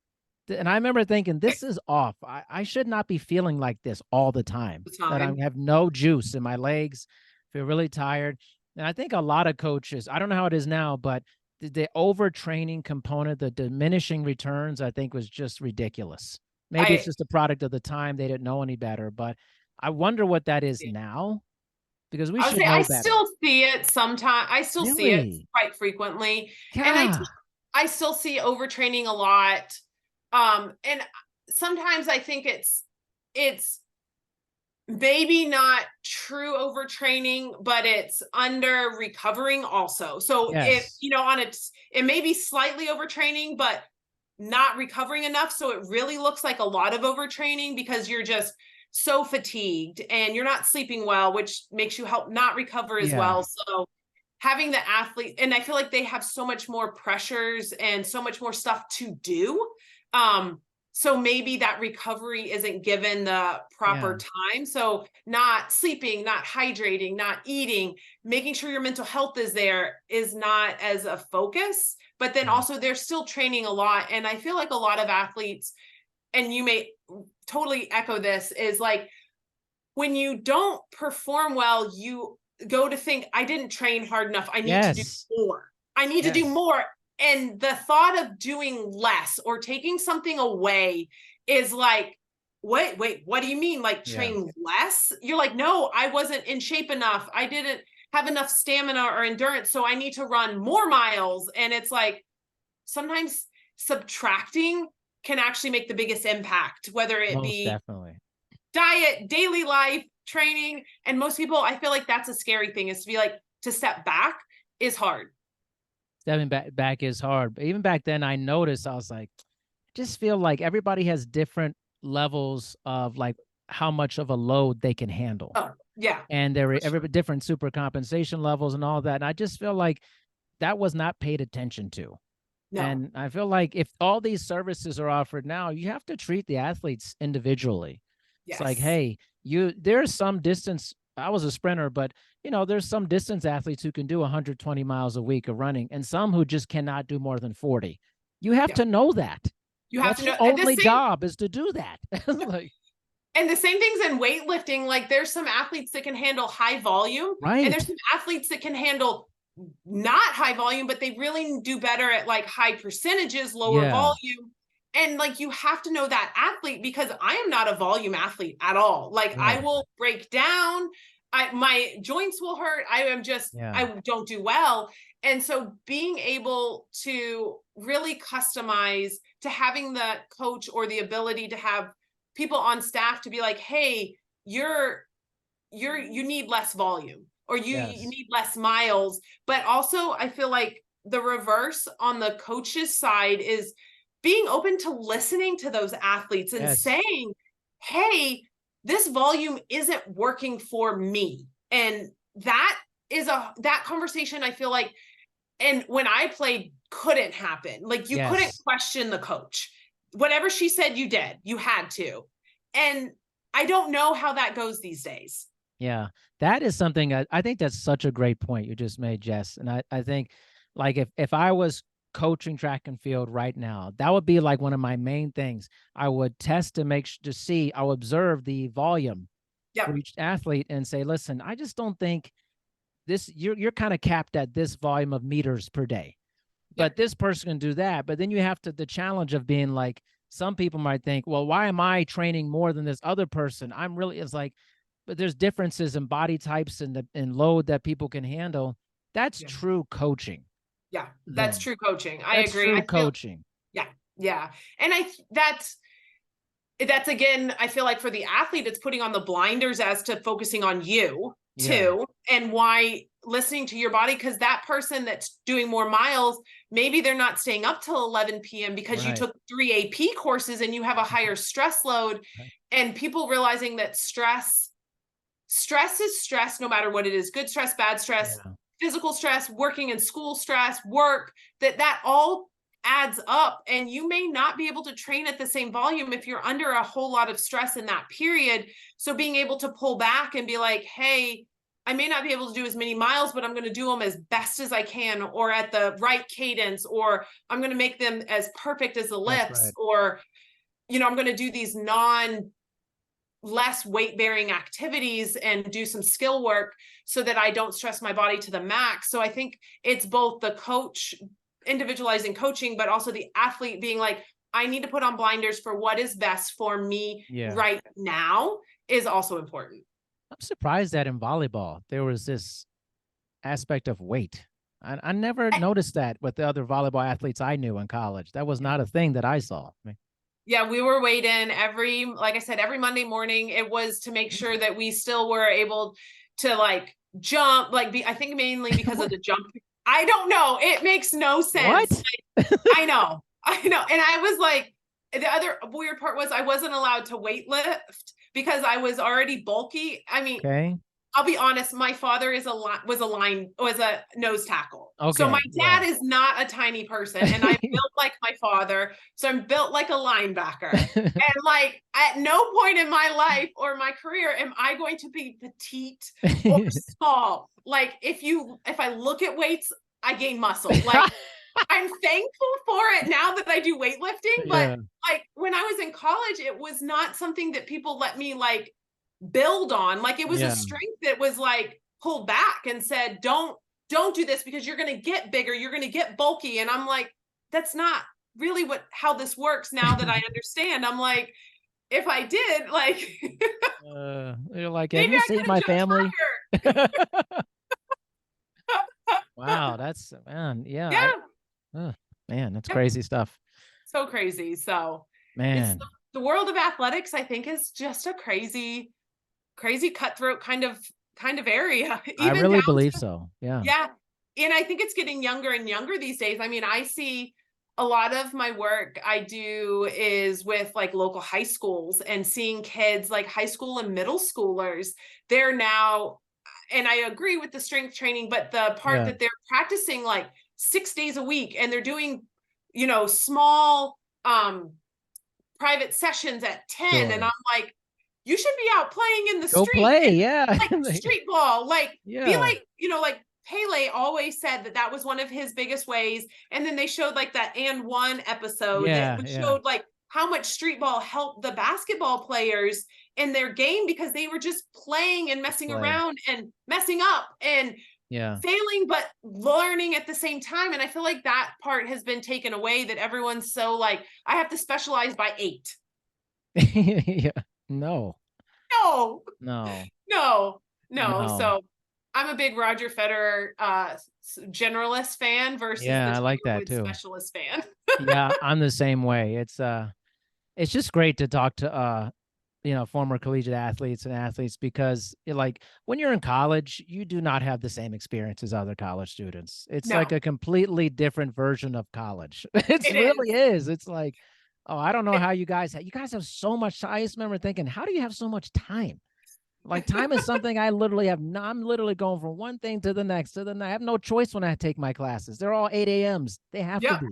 And I remember thinking, this is off. I should not be feeling like this all the time, the that I time. have no juice in my legs, feel really tired. And I think a lot of coaches, I don't know how it is now, but the overtraining component, the diminishing returns, I think was just ridiculous. Maybe it's I just a product of the time. They didn't know any better, but I wonder what that is now because we I would should say I know better. still see it sometimes. I still see it Really? quite frequently. And Yeah. I still see overtraining a lot. And sometimes I think it's maybe not true overtraining, but it's under recovering also. So if, Yes. on it may be slightly overtraining, but not recovering enough. So it really looks like a lot of overtraining because you're just so fatigued and you're not sleeping well, which makes you help not recover as Yeah. well. So having the athlete, and I feel like they have so much more pressures and so much more stuff to do. So maybe that recovery isn't given the proper time. So not sleeping, not hydrating, not eating, making sure your mental health is there is not as a focus. But then also they're still training a lot. And I feel like a lot of athletes, and you may totally echo this, is like when you don't perform well, you go to think, I didn't train hard enough. I need to do Yes. more. I need to do Yes. more. And the thought of doing less or taking something away is like, wait, what do you mean? Like Yeah. train less? You're like, no, I wasn't in shape enough. I didn't have enough stamina or endurance. So I need to run more miles. And it's like, sometimes subtracting can actually make the biggest impact, whether it Most be definitely. diet, daily life, training. And most people, I feel like that's a scary thing, is to be like, to step back is hard. Stepping back is hard. But even back then, I noticed, I was like, just feel like everybody has different levels of like how much of a load they can handle. Oh, yeah. And there were Sure. every different super compensation levels and all that. And I just feel like that was not paid attention to. No. And I feel like if all these services are offered now, you have to treat the athletes individually. It's like, Yes. hey, there's some distance. I was a sprinter, but there's some distance athletes who can do 120 miles a week of running and some who just cannot do more than 40. You have Yeah. to know that. You have That's to your know, and the only same, job is to do that. Like, and the same things in weightlifting. Like there's some athletes that can handle high volume, and there's right. some athletes that can handle not high volume, but they really do better at like high percentages, lower Yeah. volume. And like you have to know that athlete, because I am not a volume athlete at all. Like I Right. will break down, my joints will hurt. Yeah. I don't do well. And so being able to really customize to having the coach or the ability to have people on staff to be like, hey, you need less volume, or you Yes. need less miles. But also I feel like the reverse on the coach's side is being open to listening to those athletes and Yes. saying, hey, this volume isn't working for me. And that conversation, I feel like, and when I played, couldn't happen. Like you couldn't Yes. question the coach. Whatever she said, you did. You had to. And I don't know how that goes these days. Yeah, that is something I think that's such a great point you just made, Jess. And I think like if I was coaching track and field right now, that would be like one of my main things. I would test to to see, I'll observe the volume for Yep. each athlete and say, listen, I just don't think this you're kind of capped at this volume of meters per day. But Yep. this person can do that. But then you have the challenge of being like, some people might think, well, why am I training more than this other person? It's like, but there's differences in body types and load that people can handle. That's Yeah. true coaching. Yeah. That's Then true coaching. I that's agree. I true feel, coaching. yeah. Yeah. And that's again, I feel like for the athlete, it's putting on the blinders as to focusing on you Yeah. too, and why listening to your body. Because that person that's doing more miles, maybe they're not staying up till 11 p.m. because you Right. took 3 AP courses and you have a higher stress load. Right. And people realizing that stress is stress, no matter what it is, good stress, bad stress, Yeah. physical stress, working in school stress, work, that all adds up. And you may not be able to train at the same volume if you're under a whole lot of stress in that period. So being able to pull back and be like, hey, I may not be able to do as many miles, but I'm going to do them as best as I can, or at the right cadence, or I'm going to make them as perfect as the That's lifts, right. or I'm going to do these less weight bearing activities and do some skill work so that I don't stress my body to the max. So I think it's both the coach individualizing coaching, but also the athlete being like, I need to put on blinders for what is best for me Yeah. right now is also important. I'm surprised that in volleyball there was this aspect of weight. I never noticed that with the other volleyball athletes I knew in college. That was not a thing that I saw. Yeah, we were weighed-in every, like I said, every Monday morning. It was to make sure that we still were able to like jump, like I think mainly because of the jump. I don't know. It makes no sense. What? I know. I know. And I was like, the other weird part was I wasn't allowed to weight lift because I was already bulky. I mean, Okay. I'll be honest, my father was a nose tackle. So my Okay. dad Yeah. is not a tiny person, and I'm built like my father. So I'm built like a linebacker. And like at no point in my life or my career am I going to be petite or small. Like if I look at weights, I gain muscle. Like I'm thankful for it now that I do weightlifting, but Yeah. like when I was in college, it was not something that people let me like build on. Like it was a Yeah. strength that was like pulled back and said, don't do this because you're going to get bigger, you're going to get bulky. And I'm like, that's not really how this works now that I understand. I'm like, if I did, like You're like, have maybe you I seen could have my jumped family? higher. Wow, that's man, yeah. Yeah. Man, that's Yep. crazy stuff. So crazy. So it's Man, the world of athletics, I think, is just a crazy, crazy cutthroat kind of area. I Even really down believe to, so. Yeah. yeah. And I think it's getting younger and younger these days. I mean, I see a lot of my work I do is with like local high schools and seeing kids like high school and middle schoolers. They're now, and I agree with the strength training, but the part Yeah. that they're practicing like 6 days a week and they're doing, small private sessions at 10. And Sure. I'm like, you should be out playing in the Go street play. and Yeah. like street ball, like be Yeah. like, like Pele always said that was one of his biggest ways. And then they showed like that and one episode that Yeah. Yeah. showed like how much street ball helped the basketball players in their game because they were just playing and Just messing play. around and messing up and Yeah. failing but learning at the same time. And I feel like that part has been taken away, that everyone's so like, I have to specialize by 8. Yeah. No. No, No. no, no. No. So I'm a big Roger Federer generalist fan versus the Yeah, I like Tiger that Woods too. specialist fan. Yeah, I'm the same way. It's just great to talk to former collegiate athletes and athletes because like when you're in college, you do not have the same experience as other college students. It's like No, a completely different version of college. It it really is. is. It's like, oh, I don't know how you guys have so much time. I just remember thinking, how do you have so much time? Like time is something I literally have. I'm literally going from one thing to the next to the next. I have no choice when I take my classes. They're all 8 a.m.s. They have to Yep, be.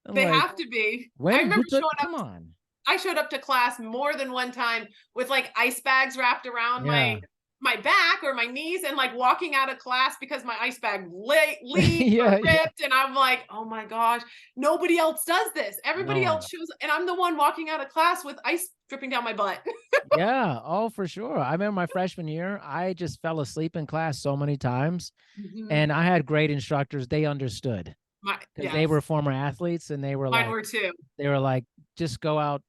I'm they like, have to be. I when remember who took? showing up. Come on. I showed up to class more than one time with like ice bags wrapped around Yeah. my back or my knees and like walking out of class because my ice bag leaked or Yeah. Yeah. ripped. And I'm like, oh my gosh, nobody else does this. No Everybody else one. shows, and I'm the one walking out of class with ice dripping down my butt. Yeah, oh, for sure. I remember my freshman year, I just fell asleep in class so many times, Mhm. and I had great instructors. They understood because they Yes, were former athletes, and mine were too. they were like, just go out,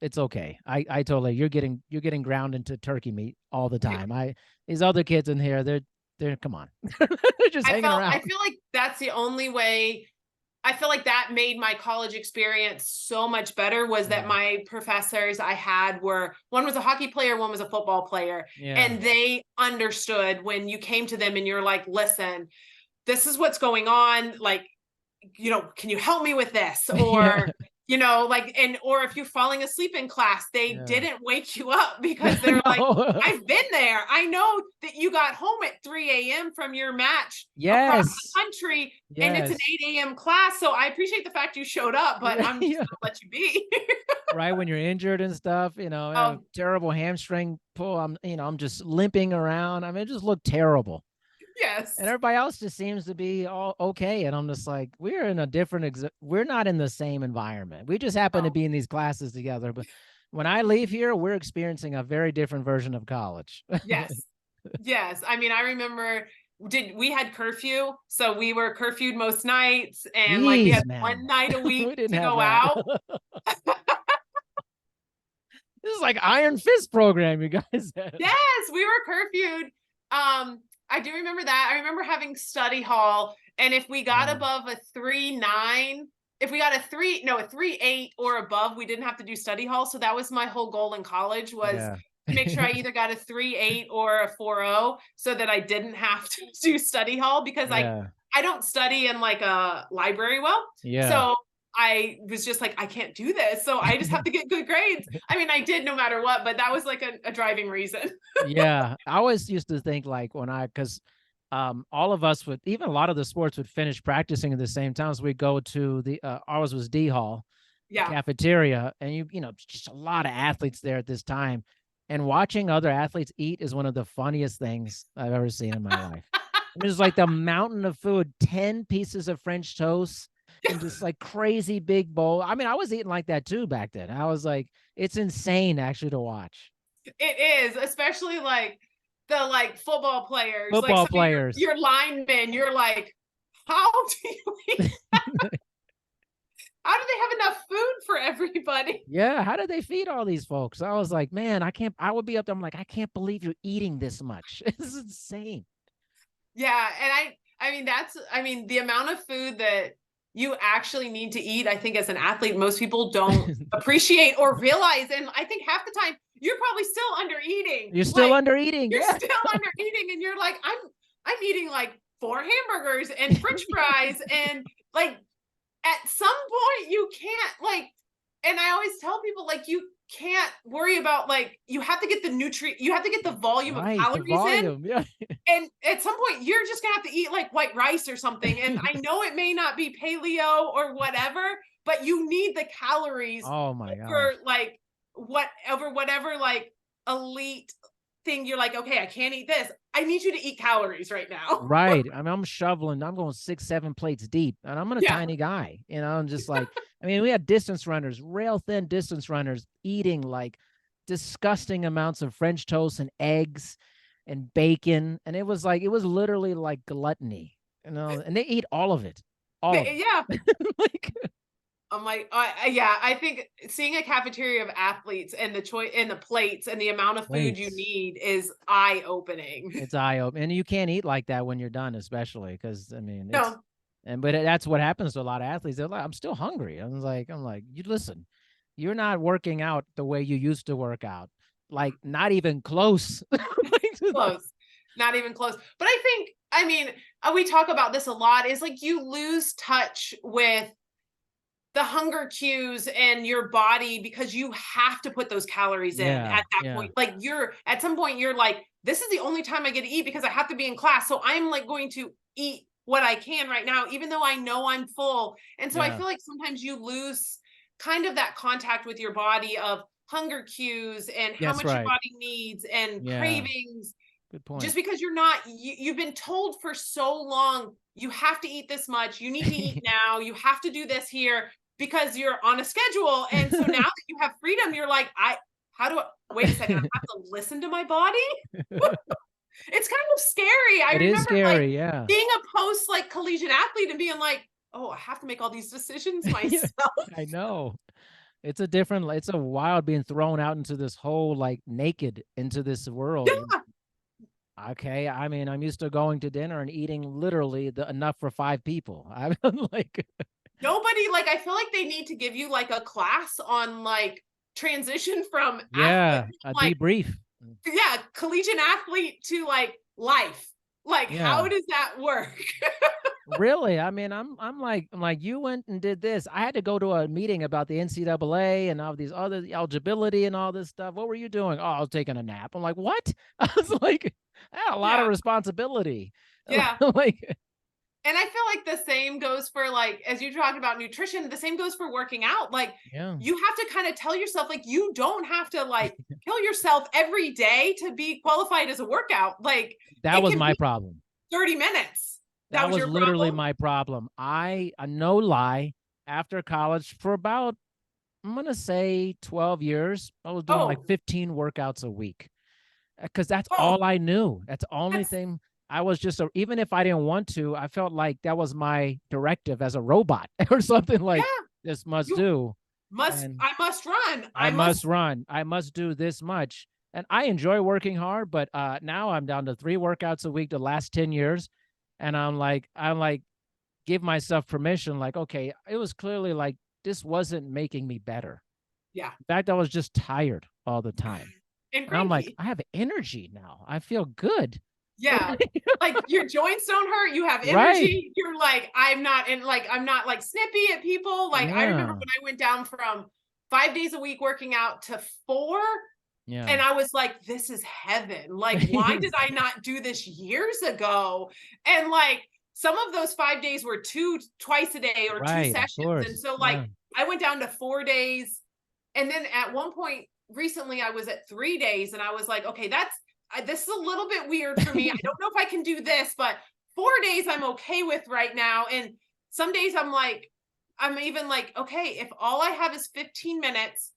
it's okay. I totally, you're getting ground into turkey meat all the time. These other kids in here, they're come on, they're just hanging I around. feel like that's the only way. I feel like that made my college experience so much better, was that Yeah, my professors I had were, one was a hockey player, one was a football player. yeah, And they understood when you came to them and you're like, listen, this is what's going on. Like, can you help me with this? yeah, Or, or if you're falling asleep in class, they yeah. didn't wake you up because they're like, No, I've been there. I know that you got home at 3 a.m. from your match across yes, the country and it's an yes, 8 a.m. class. So I appreciate the fact you showed up, but yeah, I'm just yeah. gonna let you be. Right when you're injured and stuff, I have a um, terrible hamstring pull. I'm just limping around. I mean, it just looked terrible. And yes. everybody else just seems to be all okay. And I'm just like, we're not in the same environment. We just happen to Oh, be in these classes together. But when I leave here, we're experiencing a very different version of college. yes. Yes. I mean, I remember we had curfew, so we were curfewed most nights, and like we had Jeez, one man. night a We week didn't to have go that. out. This is like Iron Fist program, you guys had. Yes, we were curfewed. I do remember that. I remember having study hall, And if we got above a 3.9, if we got a 3.8 or above, we didn't have to do study hall. So that was my whole goal in college, was Yeah. to make sure I either got a 3.8 or a 4.0 so that I didn't have to do study hall, because Yeah. I don't study in like a library well. Yeah. So I was just like, I can't do this. So I just have to get good grades. I mean, I did no matter what, but that was like a driving reason. Yeah. I always used to think like because all of us would, even a lot of the sports would finish practicing at the same time. So we go to the, ours was D Hall, the Yeah. cafeteria, and just a lot of athletes there at this time. And watching other athletes eat is one of the funniest things I've ever seen in my life. It was like the mountain of food, 10 pieces of French toast and just like crazy big bowl. I mean, I was eating like that too back then. I was like, it's insane actually to watch. It is, especially like the like football players, like Football some of players. your linemen, you're like, how do you eat? How do they have enough food for everybody? Yeah, how did they feed all these folks? I was like, man, I can't. I would be up there. I'm like, I can't believe you're eating this much. This is insane. Yeah, and I mean the amount of food that you actually need to eat, I think as an athlete, most people don't appreciate or realize. And I think half the time you're probably still under eating. You're still Like, under eating. you're Yeah. still under eating, and you're like, I'm eating like 4 hamburgers and French fries, and like at some point you can't like, and I always tell people like, you can't worry about like, you have to get the nutrient, you have to get the volume of Right. The calories in, volume. Yeah. and at some point you're just gonna have to eat like white rice or something. And I know it may not be paleo or whatever, but you need the calories Oh my for gosh. like whatever like elite thing. You're like, okay, I can't eat this. I need you to eat calories right now. Right. I mean, I'm shoveling. I'm going 6, 7 plates deep, and I'm a Yeah. tiny guy. I'm just like, I mean, we had distance runners, rail thin distance runners, eating like disgusting amounts of French toast and eggs and bacon, and it was literally like gluttony, And they eat all of it. Yeah. Like, I'm like, yeah, I think seeing a cafeteria of athletes and the choice and the plates and the amount of food you plates. need is eye opening. It's eye opening, and you can't eat like that when you're done, especially because I mean, No, but that's what happens to a lot of athletes. They're like, I'm still hungry. I'm like, you listen, you're not working out the way you used to work out, like not even close. close. Not even close. But I think, I mean, we talk about this a lot, is like you lose touch with the hunger cues and your body because you have to put those calories in Yeah, at that yeah, point. Like you're at some point, you're like, this is the only time I get to eat because I have to be in class. So I'm like going to eat what I can right now, even though I know I'm full. And so I yeah. feel like sometimes you lose kind of that contact with your body of hunger cues and how That's much your right. body needs and Yeah, cravings, good point. just because you've been told for so long, you have to eat this much, you need to eat now, you have to do this here because you're on a schedule. And so now that you have freedom, you're like, wait a second, I have to listen to my body. It's kind of scary. I It is remember like scary. Yeah. being a post like collegiate athlete and being like, oh, I have to make all these decisions Yeah, myself. I know. It's a wild being thrown out into this whole like naked into this world. Yeah. Okay, I mean, I'm used to going to dinner and eating literally enough for 5 people. I'm like, Nobody, like, I feel like they need to give you like a class on like transition from athlete, yeah, a like, debrief. yeah, collegiate athlete to like life. Like, Yeah, how does that work? really. I mean, I'm like, you went and did this. I had to go to a meeting about the NCAA and all these other eligibility and all this stuff. What were you doing? Oh, I was taking a nap. I'm like, what? I was like, I had a lot of Yeah. responsibility. Yeah. Like, And I feel like the same goes for like, as you talked about nutrition, the same goes for working out. Like, yeah, you have to kind of tell yourself, like, you don't have to like kill yourself every day to be qualified as a workout. Like, that it was can my be problem. 30 minutes. That That was was your literally problem. my problem. No lie, after college for about, I'm gonna say 12 years, I was doing like Oh, 15 workouts a week because that's oh, all I knew. That's the only that's, thing. I was just even if I didn't want to, I felt like that was my directive as a robot or something like yeah, this must you do. And I must run. I must run. I must do this much. And I enjoy working hard, but now I'm down to 3 workouts a week the last 10 years. And I'm like, give myself permission, like, okay, it was clearly like this wasn't making me better. Yeah. In fact, I was just tired all the time. And And I'm like, cranky. I have energy now. I feel good. Yeah. Like your joints don't hurt. You have Right. energy. You're like, I'm not like snippy at people. Like I remember Yeah. when I went down from 5 days a week working out to 4. Yeah. And I was like, this is heaven. Like, why did I not do this years ago? And like some of those 5 days were twice a day or two Right. Of sessions. And course. so like Yeah. I went down to 4 days. And then at one point recently I was at 3 days and I was like, okay, this is a little bit weird for me. I don't know if I can do this, but 4 days I'm okay with right now. And some days I'm even like, okay, if all I have is 15 minutes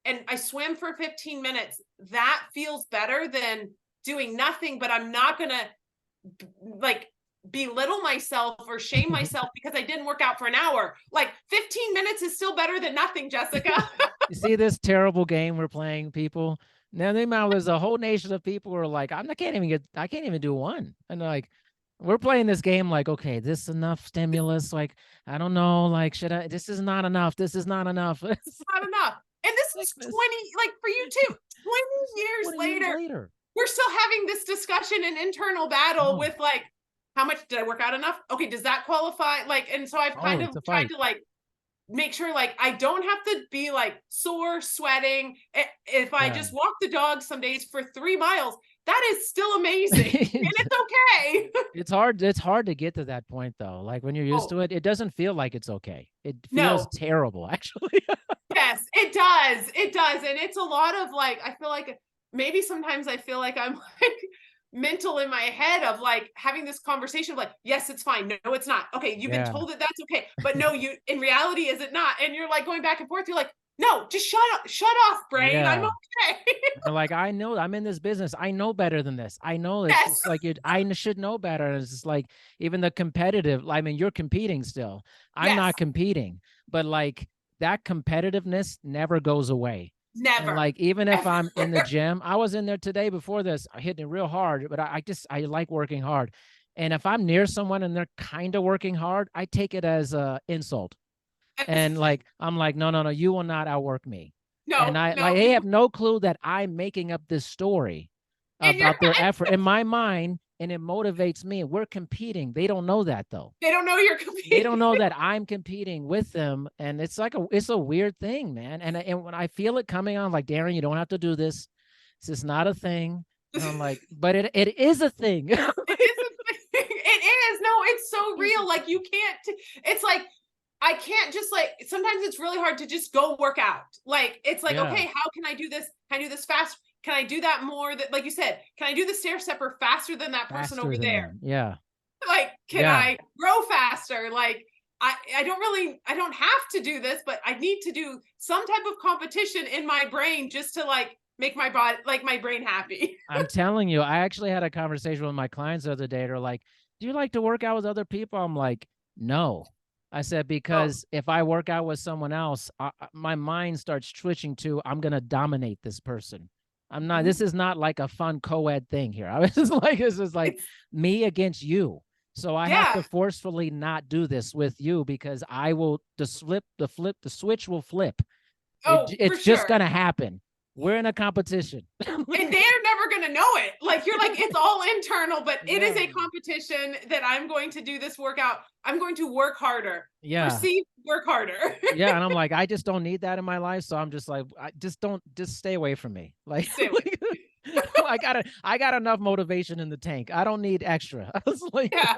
and I swim for 15 minutes, that feels better than doing nothing. But I'm not going to like belittle myself or shame myself because I didn't work out for an hour. Like 15 minutes is still better than nothing, Jessica. You see this terrible game we're playing, people? Now there's a whole nation of people who are like, I can't even do one. And like, we're playing this game like, okay, this is enough stimulus. Like, I don't know, like, this is not enough. This is not enough. It's Not enough. And this like is this 20, like for you too, 20 years 20 years later, later. we're still having this discussion and internal battle Oh, with like, how much did I work out enough? Okay, does that qualify? Like, and so I've kind oh, of it's a tried fight. to like make sure like I don't have to be like sore, sweating. If I Yeah. just walk the dog some days for 3 miles, that is still amazing. And it's okay. It's hard to get to that point though. Like when you're used Oh, to it, it doesn't feel like it's okay. It feels no. terrible, actually. Yes, it does. It does. And it's a lot of like, I feel like maybe sometimes I feel like I'm like mental in my head of like having this conversation of like, yes, it's fine. No, it's not. Okay, you've been Yeah. told that that's okay. But no, you in reality, is it not? And you're like going back and forth. You're like, no, just shut off, brain. I'm Yeah. okay. They're like, I know I'm in this business. I know better than this. I know it's Yes. just like I should know better. It's just like even the competitive. I mean, you're competing still. I'm Yes. not competing, but like that competitiveness never goes away. And Never. like even if Ever. I'm in the gym, I was in there today before this, hitting it real hard. But I like working hard. And if I'm near someone and they're kind of working hard, I take it as a insult. And like I'm like, no, no, no, you will not outwork me. And No, I no. like they have no clue that I'm making up this story In your about their effort in my mind, and it motivates me. We're competing. They don't know that though. they don't know you're They don't competing. know that I'm competing with them, and it's a weird thing, man. And when I feel it coming on, like Darren, you don't have to do this. This is not a thing. And I'm like, but it is a thing. It is a thing. It is. No, it's so real. Like you can't, it's like, I can't just like, sometimes it's really hard to just go work out. Like, it's like, Yeah, okay, how can I do this? Can I do this fast? Can I do that more that, like you said, can I do the stair stepper faster than that person over faster than there? them. Yeah, Like, can yeah. I grow faster? Like, I don't have to do this, but I need to do some type of competition in my brain just to like make my body, like my brain happy. I'm telling you, I actually had a conversation with my clients the other day. They're like, "Do you like to work out with other people?" I'm like, "No." I said Oh, because if I work out with someone else, my mind starts twitching to I'm gonna dominate this person. I'm not. mhm. This is not like a fun co-ed thing here. I was just like, this is like It's, me against you. So I have yeah. to forcefully not do this with you because I will the switch will flip. Oh, for It's just sure. gonna happen. We're in a competition. And they're never going to know it. Like you're like, it's all internal, but it is Yeah. a competition that I'm going to do this workout. I'm going to work harder. Yeah. Perceive work harder. Yeah, and I'm like, I just don't need that in my life, so I'm just like, I just stay away from me. Like, Stay away. like I got enough motivation in the tank. I don't need extra. I was like, Yeah.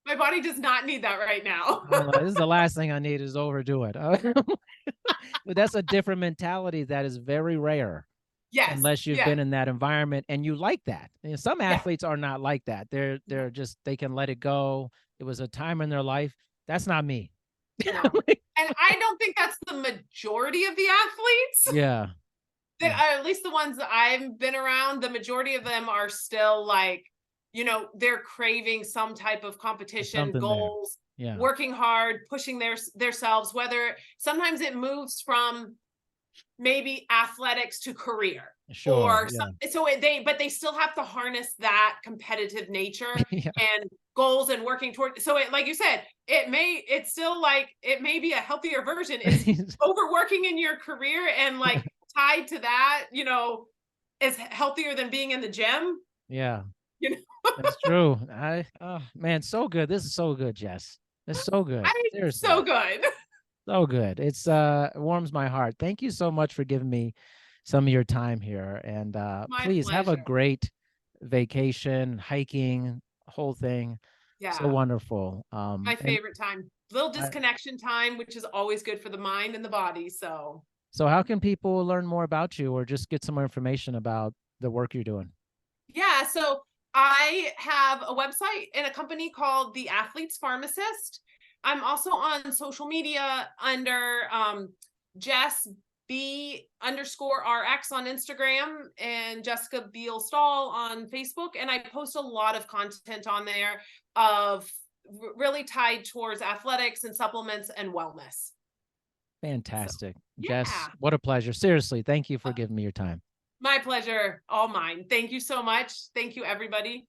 My body does not need that right now. I'm like, this is the last thing I need is overdo it. But that's a different mentality that is very rare Yes. unless you've Yeah. been in that environment and you like that. And some Yeah. athletes are not like that. They're just they can let it go. It was a time in their life. That's not me. No. And I don't think that's the majority of the athletes Yeah. that Yeah. are, at least the ones that I've been around, the majority of them are still like, they're craving some type of There's competition, something there. goals, Yeah. working hard, pushing their selves, whether sometimes it moves from maybe athletics to career Sure. or Yeah. but they still have to harness that competitive nature Yeah. and goals and working toward, so it, like you said, it's still like it may be a healthier version is overworking in your career and like tied to that, is healthier than being in the gym, Yeah. you know. That's true. Oh man, so good. This is so good, Jess. It's so good. So Seriously. good. So good. It warms my heart. Thank you so much for giving me some of your time here. And My please have a pleasure. great vacation, hiking, whole thing. So Yeah. wonderful. My And favorite time. Little I, disconnection time, which is always good for the mind and the body. So, so how can people learn more about you or just get some more information about the work you're doing? yeah. So I have a website and a company called The Athlete's Pharmacist. I'm also on social media under Jess B underscore RX on Instagram and Jessica Beal-Stahl on Facebook. And I post a lot of content on there of really tied towards athletics and supplements and wellness. So, Fantastic. Jess, yeah, what a pleasure. Seriously, thank you for giving me your time. my pleasure. All mine. Thank you so much. Thank you, everybody.